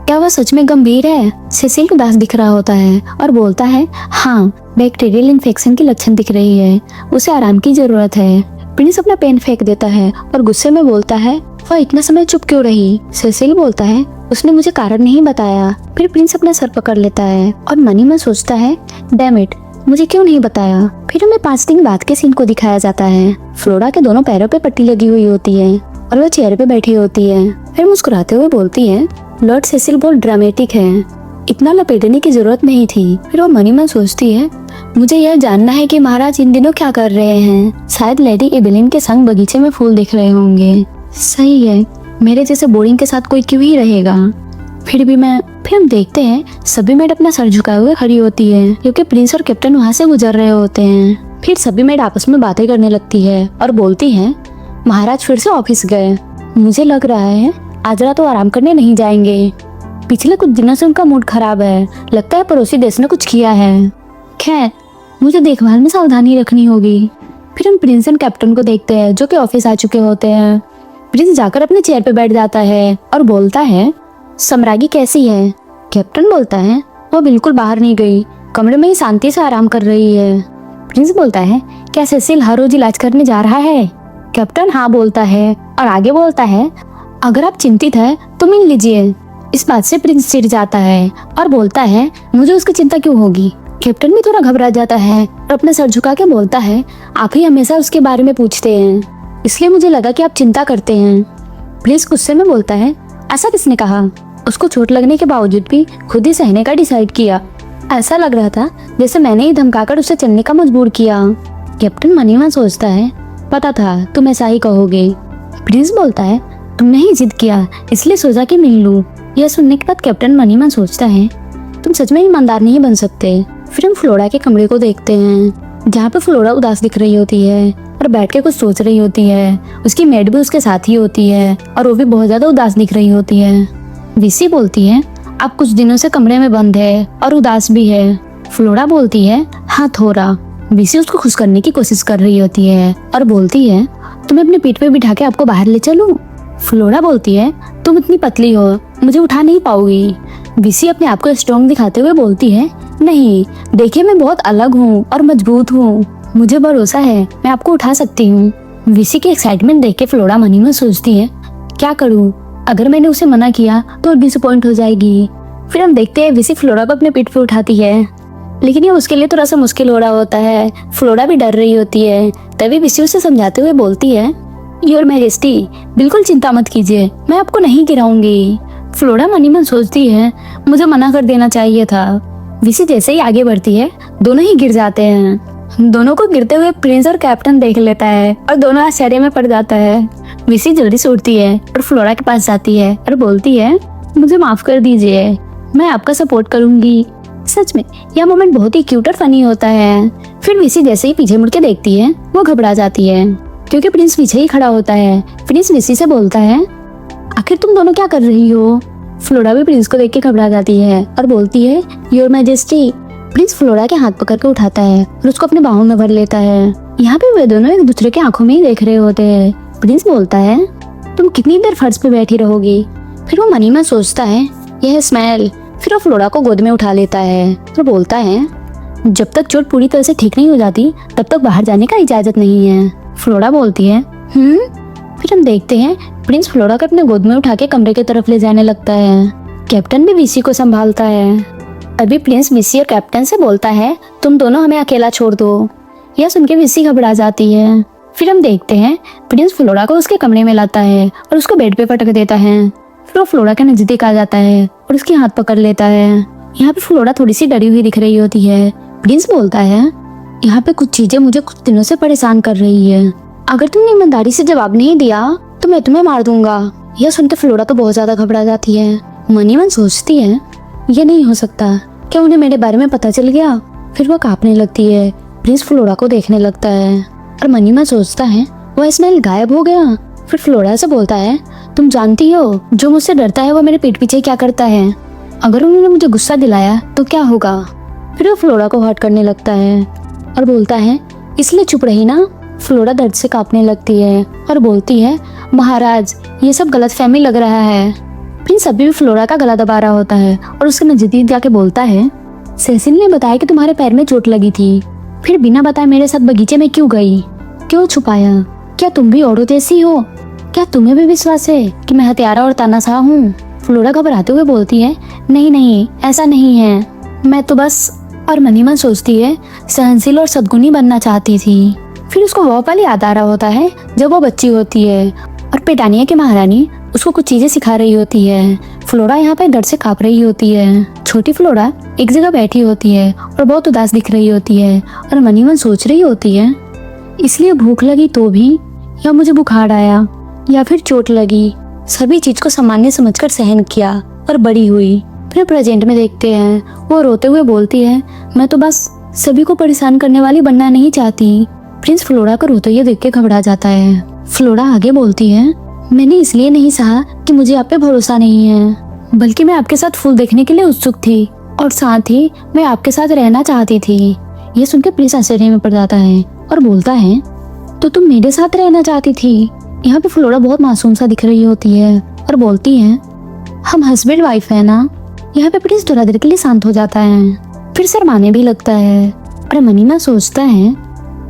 क्या वह सच में गंभीर है। सेसिल उदास दिख रहा होता है और बोलता है हाँ, बैक्टीरियल इन्फेक्शन की लक्षण दिख रही है, उसे आराम की जरूरत है। प्रिंस अपना पेन फेंक देता है और गुस्से में बोलता है वह इतना समय चुप क्यों रही। सेसिल बोलता है उसने मुझे कारण नहीं बताया। फिर प्रिंस अपना सर पकड़ लेता है और मनी में सोचता है डैम इट, मुझे क्यों नहीं बताया। फिर हमें 5 दिन बाद के सीन को दिखाया जाता है। फ्लोरा के दोनों पैरों पे पट्टी लगी हुई होती है और वह चेयर पे बैठी होती है। फिर मुस्कुराते हुए बोलती है लॉर्ड सेसिल बहुत ड्रामेटिक है, इतना लपेटने की जरूरत नहीं थी। फिर वो मनी में सोचती है मुझे यह जानना है कि महाराज इन दिनों क्या कर रहे हैं, शायद लेडी एबेलिन के संग बगीचे में फूल देख रहे होंगे। सही है, मेरे जैसे बोरिंग के साथ कोई क्यों ही रहेगा। फिर हम देखते हैं सभी मेड अपना सर झुकाए हुए खड़ी होती है क्योंकि प्रिंस और कैप्टन वहाँ से गुजर रहे होते हैं। फिर सभी मेड आपस में बातें करने लगती है और बोलती हैं महाराज फिर से ऑफिस गए, मुझे लग रहा है आज रात वो आराम करने नहीं जाएंगे। पिछले कुछ दिनों से उनका मूड खराब है, लगता है पड़ोसी देश ने कुछ किया है। खैर मुझे देखभाल में सावधानी रखनी होगी। फिर हम प्रिंस एंड कैप्टन को देखते हैं जो कि ऑफिस आ चुके होते हैं। प्रिंस जाकर अपने चेयर पे बैठ जाता है और बोलता है सम्राज्ञी कैसी है। कैप्टन बोलता है वो बिल्कुल बाहर नहीं गई, कमरे में ही शांति से आराम कर रही है। प्रिंस बोलता है क्या सेसिल हर रोज इलाज करने जा रहा है। कैप्टन हाँ बोलता है और आगे बोलता है अगर आप चिंतित है तो मिल लीजिए। इस बात से प्रिंस चिढ़ जाता है और बोलता है मुझे उसकी चिंता क्यों होगी। कैप्टन भी थोड़ा घबरा जाता है और अपना सर झुका के बोलता है आप ही हमेशा उसके बारे में पूछते हैं, इसलिए मुझे लगा कि आप चिंता करते हैं। प्रिंस गुस्से में बोलता है ऐसा किसने कहा, उसको चोट लगने के बावजूद भी खुद ही सहने का डिसाइड किया। ऐसा लग रहा था जैसे मैंने ही धमकाकर उसे चलने का मजबूर किया। कैप्टन मनी मन सोचता है पता था तुम ऐसा ही कहोगे। प्रिंस बोलता है तुमने ही जिद किया इसलिए सोचा कि मिल लूं। यह सुनने के बाद कैप्टन मनी मन सोचता है तुम सच में ईमानदार नहीं बन सकते। फिर हम फ्लोरा के कमरे को देखते हैं जहाँ पे फ्लोरा उदास दिख रही होती है और बैठ के कुछ सोच रही होती है। उसकी मेड भी उसके साथ ही होती है और वो भी बहुत ज्यादा उदास दिख रही होती है। विसी बोलती है आप कुछ दिनों से कमरे में बंद है और उदास भी है। फ्लोरा बोलती है हाँ थोड़ा। विसी उसको खुश करने की कोशिश कर रही होती है और बोलती है तुम्हें अपनी पीठ पे बिठा के आपको बाहर ले चलूं। फ्लोरा बोलती है तुम इतनी पतली हो मुझे उठा नहीं पाओगी। विसी अपने आप को स्ट्रॉन्ग दिखाते हुए बोलती है नहीं, देखिए मैं बहुत अलग हूँ और मजबूत हूँ, मुझे भरोसा है मैं आपको उठा सकती हूँ। विसी की एक्साइटमेंट देख के फ्लोरा मनी में सोचती है क्या करूँ, अगर मैंने उसे मना किया तो डिसअपॉइंट हो जाएगी। फिर हम देखते हैं विसी फ्लोरा को अपने पीठ पे उठाती है, लेकिन ये उसके लिए थोड़ा सा मुश्किल हो रहा होता है। फ्लोरा भी डर रही होती है। तभी विसी उसे समझाते हुए बोलती है योर मैजेस्टी बिल्कुल चिंता मत कीजिए, मैं आपको नहीं गिराऊंगी। फ्लोरा मनी मन सोचती है मुझे मना कर देना चाहिए था। विसी जैसे ही आगे बढ़ती है दोनों ही गिर जाते हैं। दोनों को गिरते हुए प्रिंस और कैप्टन देख लेता है और दोनों आश्चर्य में पड़ जाता है। विसी जल्दी से उठती है और फ्लोरा के पास जाती है और बोलती है मुझे माफ कर दीजिए, मैं आपका सपोर्ट करूंगी। सच में यह मोमेंट बहुत ही क्यूट और फनी होता है। फिर विसी जैसे ही पीछे मुड़ के देखती है वो घबरा जाती है क्योंकि प्रिंस पीछे ही खड़ा होता है। प्रिंस विसी से बोलता है आखिर तुम दोनों क्या कर रही हो। फ्लोरा भी प्रिंस को देख के घबरा जाती है और बोलती है योर मैजेस्टी। प्रिंस फ्लोरा के हाथ पकड़ के उठाता है और उसको अपने बाहों में भर लेता है। यहाँ पे वे दोनों एक दूसरे के आंखों में ही देख रहे होते हैं। प्रिंस बोलता है तुम कितनी देर फर्श पे बैठी रहोगी। फिर वो मनी में सोचता है यह स्मेल फिर वो फ्लोरा को गोद में उठा लेता है और बोलता है, जब तक चोट पूरी तरह से ठीक नहीं हो जाती तब तक बाहर जाने का इजाजत नहीं है। फ्लोरा बोलती है फिर हम देखते हैं प्रिंस फ्लोरा को अपने गोद में उठा के कमरे की तरफ ले जाने लगता है। कैप्टन भी वीसी को संभालता है। अभी प्रिंस वीसी और कैप्टन से बोलता है, तुम दोनों हमें अकेला छोड़ दो। यह सुन के वीसी घबरा जाती है। फिर हम देखते हैं प्रिंस फ्लोरा को उसके कमरे में लाता है और उसको बेड पे पटक देता है। फिर वो फ्लोरा के नजदीक आ जाता है और उसके हाथ पकड़ लेता है। यहाँ पे फ्लोरा थोड़ी सी डरी हुई दिख रही होती है। प्रिंस बोलता है, यहाँ पे कुछ चीजें मुझे कुछ दिनों से परेशान कर रही है। अगर तुमने ईमानदारी से जवाब नहीं दिया तो मैं तुम्हें मार दूंगा। यह सुनकर फ्लोरा तो बहुत ज्यादा घबरा जाती है। मन ही मन सोचती है, ये नहीं हो सकता, क्या उन्हें मेरे बारे में पता चल गया? फिर वो कांपने लगती है। प्रिंस फ्लोरा को देखने लगता है और मन ही मन सोचता है, वह स्मेल गायब हो गया। फिर फ्लोरा से बोलता है, तुम जानती हो जो मुझसे डरता है वो मेरे पीठ पीछे क्या करता है। अगर उन्होंने मुझे गुस्सा दिलाया तो क्या होगा? फिर वो फ्लोरा को हर्ट करने लगता है और बोलता है, इसलिए चुप रही ना। फ्लोरा दर्द से कांपने लगती है और बोलती है, महाराज ये सब गलतफहमी लग रहा है। प्रिंस अभी भी फ्लोरा का गला दबा रहा होता है और उसके नजदीक जाके बोलता है, सेसिल ने बताया कि तुम्हारे पैर में चोट लगी थी, फिर बिना बताए मेरे साथ बगीचे में क्यों गई? क्यों छुपाया? क्या तुम भी औरों जैसी हो? क्या तुम्हें भी विश्वास है कि मैं हत्यारा और तानाशाह हूँ? फ्लोरा घबराते हुए बोलती है, नहीं नहीं ऐसा नहीं है, मैं तो बस। और मन ही मन सोचती है, सहनशील और सद्गुणी बनना चाहती थी। फिर उसको वो पल याद आ रहा होता है जब वो बच्ची होती है और पेटानिया की महारानी उसको कुछ चीजें सिखा रही होती है। फ्लोरा यहाँ पे डर से कांप रही होती है। छोटी फ्लोरा एक जगह बैठी होती है और बहुत उदास दिख रही होती है और मन ही मन सोच रही होती है, इसलिए भूख लगी तो भी, या मुझे बुखार आया, या फिर चोट लगी, सभी चीज को सामान्य समझकर सहन किया और बड़ी हुई। फिर प्रेजेंट में देखते हैं वो रोते हुए बोलती है, मैं तो बस सभी को परेशान करने वाली बनना नहीं चाहती। प्रिंस फ्लोरा को रोते हुए देख के घबरा जाता है। फ्लोरा आगे बोलती है, मैंने इसलिए नहीं सहा कि मुझे आप पे भरोसा नहीं है, बल्कि मैं आपके साथ फूल देखने के लिए उत्सुक थी और साथ ही मैं आपके साथ रहना चाहती थी। ये सुनकर प्रिंस आश्चर्य में पड़ जाता है और बोलता है, तो तुम मेरे साथ रहना चाहती थी? यहाँ पे फ्लोरा बहुत मासूम सा दिख रही होती है और बोलती है, हम हस्बैंड वाइफ है ना। यहाँ पे प्रिंस थोड़ा देर के लिए शांत हो जाता है, फिर शर्माने भी लगता है और मनी में सोचता है,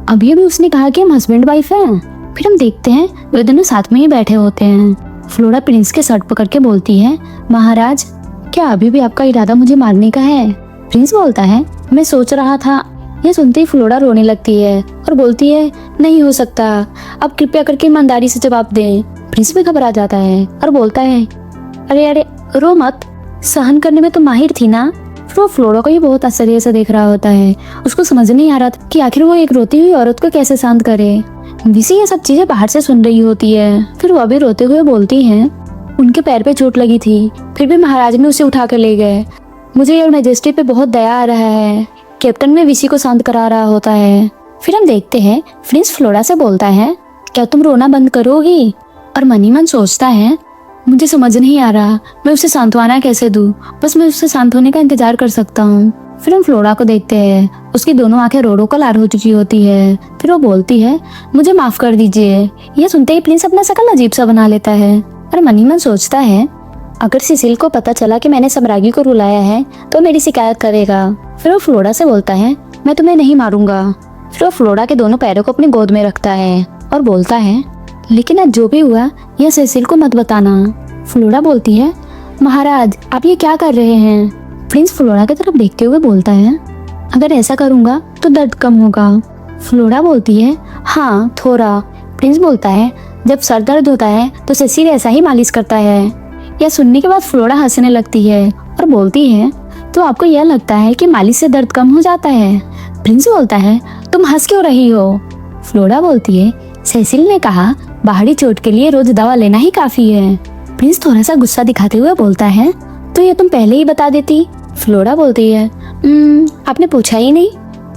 अभी अभी उसने कहा कि हम हस्बैंड वाइफ हैं। फिर हम देखते हैं वे दोनों साथ में ही बैठे होते हैं। फ्लोरा प्रिंस के शर्ट पकड़ के बोलती है, महाराज क्या अभी भी आपका इरादा मुझे मारने का है? प्रिंस बोलता है, मैं सोच रहा था। यह सुनते ही फ्लोरा रोने लगती है और बोलती है, नहीं हो सकता, अब कृपया करके ईमानदारी से जवाब दें। प्रिंस भी घबरा जाता है और बोलता है, अरे अरे रो मत, सहन करने में तो माहिर थी ना। फिर वो फ्लोरा को ये बहुत आश्चर्य से देख रहा होता है। उसको समझ नहीं आ रहा था कि आखिर वो एक रोती हुई औरत को कैसे शांत करे। विसी ये सब चीजें बाहर से सुन रही होती है। फिर वह भी रोते हुए बोलती है, उनके पैर पे चोट लगी थी, फिर भी महाराज ने उसे उठा कर ले गए। मुझे योर मैजेस्टी पे बहुत दया आ रहा है। कैप्टन में विसी को शांत करा रहा होता है। फिर हम देखते हैं प्रिंस फ्लोरा से बोलता है, क्या तुम रोना बंद करोगी? और मन ही मन सोचता है, मुझे समझ नहीं आ रहा मैं उसे सांत्वना कैसे दूं, बस मैं उससे शांत होने का इंतजार कर सकता हूँ। फिर हम फ्लोरा को देखते हैं, उसकी दोनों आंखें रो रो कर लाल हो चुकी होती है। फिर वो बोलती है, मुझे माफ कर दीजिए। यह सुनते ही प्रिंस अपना शकल अजीब सा बना लेता है और मन ही मन सोचता है, अगर सिसिल को पता चला कि मैंने सम्राज्ञी को रुलाया है तो मेरी शिकायत करेगा। फिर वो फ्लोरा से बोलता है, मैं तुम्हें नहीं मारूंगा। फिर वो फ्लोरा के दोनों पैरों को अपनी गोद में रखता है और बोलता है, लेकिन आज जो भी हुआ यह सिसिल को मत बताना। फ्लोरा बोलती है, महाराज आप ये क्या कर रहे हैं? प्रिंस फ्लोरा की तरफ देखते हुए बोलता है, अगर ऐसा करूंगा तो दर्द कम होगा। फ्लोरा बोलती है, हाँ थोड़ा। प्रिंस बोलता है, जब सर दर्द होता है तो सिसिल ऐसा ही मालिश करता है। यह सुनने के बाद फ्लोरा हंसने लगती है और बोलती है, तो आपको यह लगता है कि मालिश से दर्द कम हो जाता है? प्रिंस बोलता है, तुम हंस क्यों रही हो? फ्लोरा बोलती है, सेसिल ने कहा बाहरी चोट के लिए रोज दवा लेना ही काफी है। प्रिंस थोड़ा सा गुस्सा दिखाते हुए बोलता है, तो ये तुम पहले ही बता देती। फ्लोरा बोलती है, आपने पूछा ही नहीं।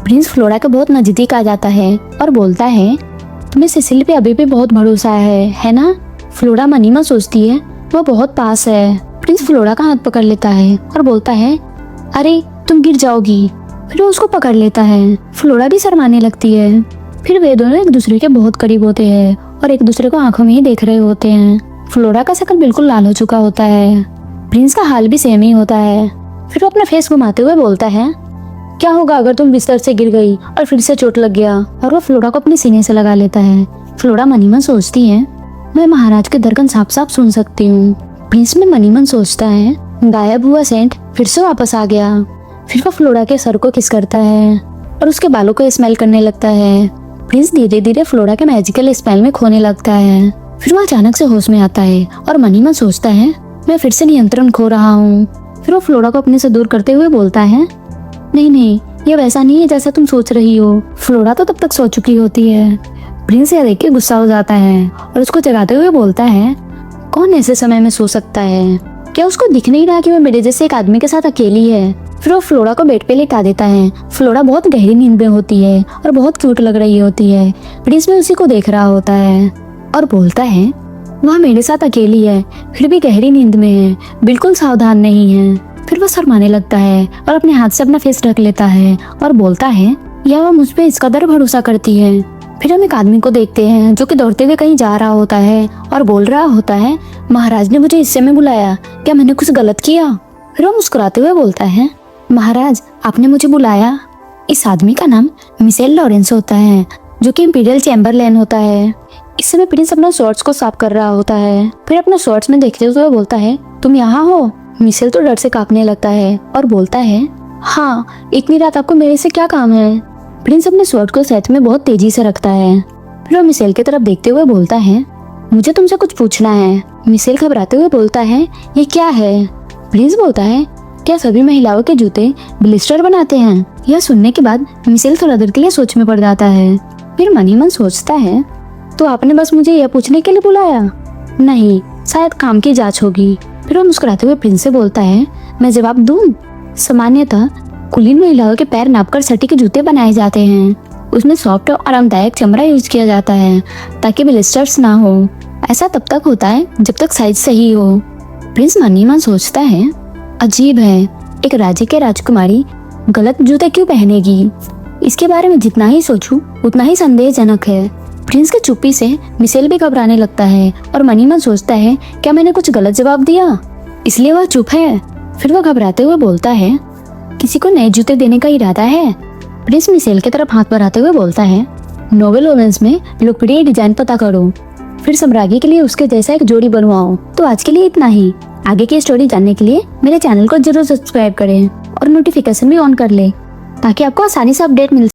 प्रिंस फ्लोरा के बहुत नजदीक आ जाता है और बोलता है, तुम्हें सेसिल पे अभी भी बहुत भरोसा है ना? फ्लोरा मनी में सोचती है, वो बहुत पास है। प्रिंस फ्लोरा का हाथ पकड़ लेता है और बोलता है, अरे तुम गिर जाओगी। फिर वो उसको पकड़ लेता है। फ्लोरा भी शर्माने लगती है। फिर वे दोनों एक दूसरे के बहुत करीब होते हैं और एक दूसरे को आंखों में ही देख रहे होते हैं। फ्लोरा का शकल बिल्कुल लाल हो चुका होता है। प्रिंस का हाल भी सेम ही होता है। फिर वो अपना फेस घुमाते हुए बोलता है, क्या होगा अगर तुम बिस्तर से गिर गई और फिर से चोट लग गया। और वो फ्लोरा को अपने सीने से लगा लेता है। फ्लोरा मनी मन सोचती है, मैं महाराज के धड़कन साफ साफ सुन सकती हूँ। प्रिंस में मनी मन सोचता है, गायब हुआ सेंट फिर से वापस आ गया। फिर वो फ्लोरा के सर को किस करता है और उसके बालों को स्मेल करने लगता है। प्रिंस धीरे धीरे फ्लोरा के मैजिकल स्मेल में खोने लगता है। फिर वो अचानक से होश में आता है और मनी मन सोचता है, मैं फिर से नियंत्रण खो रहा हूँ। फिर वो फ्लोरा को अपने से दूर करते हुए बोलता है, नहीं नहीं, ये वैसा नहीं है जैसा तुम सोच रही हो। फ्लोरा तो तब तक सो चुकी होती है। प्रिंस यह देख के गुस्सा हो जाता है और उसको जगाते हुए बोलता है, कौन ऐसे समय में सो सकता है? क्या उसको दिख नहीं रहा कि वो मेरे जैसे एक आदमी के साथ अकेली है? फिर वो फ्लोरा को बेड पे लेटा देता है। फ्लोरा बहुत गहरी नींद में होती है और बहुत क्यूट लग रही होती है। प्रिंस भी उसी को देख रहा होता है और बोलता है, वह मेरे साथ अकेली है, फिर भी गहरी नींद में है, बिल्कुल सावधान नहीं है। फिर वो शर्माने लगता है और अपने हाथ से अपना फेस ढक लेता है और बोलता है, या वह मुझ पे इस कदर भरोसा करती है। फिर हम एक आदमी को देखते हैं जो कि दौड़ते हुए कहीं जा रहा होता है और बोल रहा होता है, महाराज ने मुझे हिस्से में बुलाया, क्या मैंने कुछ गलत किया? फिर वो मुस्कुराते हुए बोलता है, महाराज आपने मुझे बुलाया। इस आदमी का नाम मिशेल लॉरेंस होता है, जो कि इंपीरियल चैम्बरलेन होता है। इस समय प्रिंस अपना शॉर्ट्स को साफ कर रहा होता है। फिर अपना शॉर्ट्स में देखते हुए बोलता है, तुम यहाँ हो? मिशेल तो डर से कांपने लगता है और बोलता है, हाँ, इतनी रात आपको मेरे से क्या काम है? प्रिंस अपने शॉर्ट को साथ में बहुत तेजी से रखता है। फिर वो मिशेल की तरफ देखते हुए बोलता है, मुझे तुमसे कुछ पूछना है। मिशेल घबराते हुए बोलता है, ये क्या है? प्रिंस बोलता है, क्या सभी महिलाओं के जूते ब्लिस्टर बनाते हैं? यह सुनने के बाद मिशेल थोड़ा देर के लिए सोच में पड़ जाता है। फिर मनी मन सोचता है, तो आपने बस मुझे यह पूछने के लिए बुलाया? नहीं, शायद काम की जांच होगी। फिर वो मुस्कुराते हुए प्रिंस से बोलता है, मैं जवाब दूं? सामान्यतः कुलीन महिलाओं के पैर नापकर सटीक जूते बनाए जाते हैं। उसमें सॉफ्ट और आरामदायक चमड़ा यूज किया जाता है ताकि ब्लिस्टर्स ना हो। ऐसा तब तक होता है जब तक साइज सही हो। प्रिंस मनी मन सोचता है, अजीब है, एक राज्य के राजकुमारी गलत जूते क्यों पहनेगी? इसके बारे में जितना ही सोचूं उतना ही संदेहजनक है। प्रिंस के चुप्पी से मिशेल भी घबराने लगता है और मनी मन सोचता है, क्या मैंने कुछ गलत जवाब दिया, इसलिए वह चुप है? फिर वह घबराते हुए बोलता है, किसी को नए जूते देने का इरादा है? प्रिंस मिशेल की तरफ हाथ बढ़ाते हुए बोलता है, नोवेल ओवेंस में लोकप्रिय डिजाइन पता करो, फिर सम्राज्ञी के लिए उसके जैसा एक जोड़ी बनवाओ। तो आज के लिए इतना ही। आगे की स्टोरी जानने के लिए मेरे चैनल को जरूर सब्सक्राइब करें और नोटिफिकेशन भी ऑन कर ले ताकि आपको आसानी से अपडेट मिल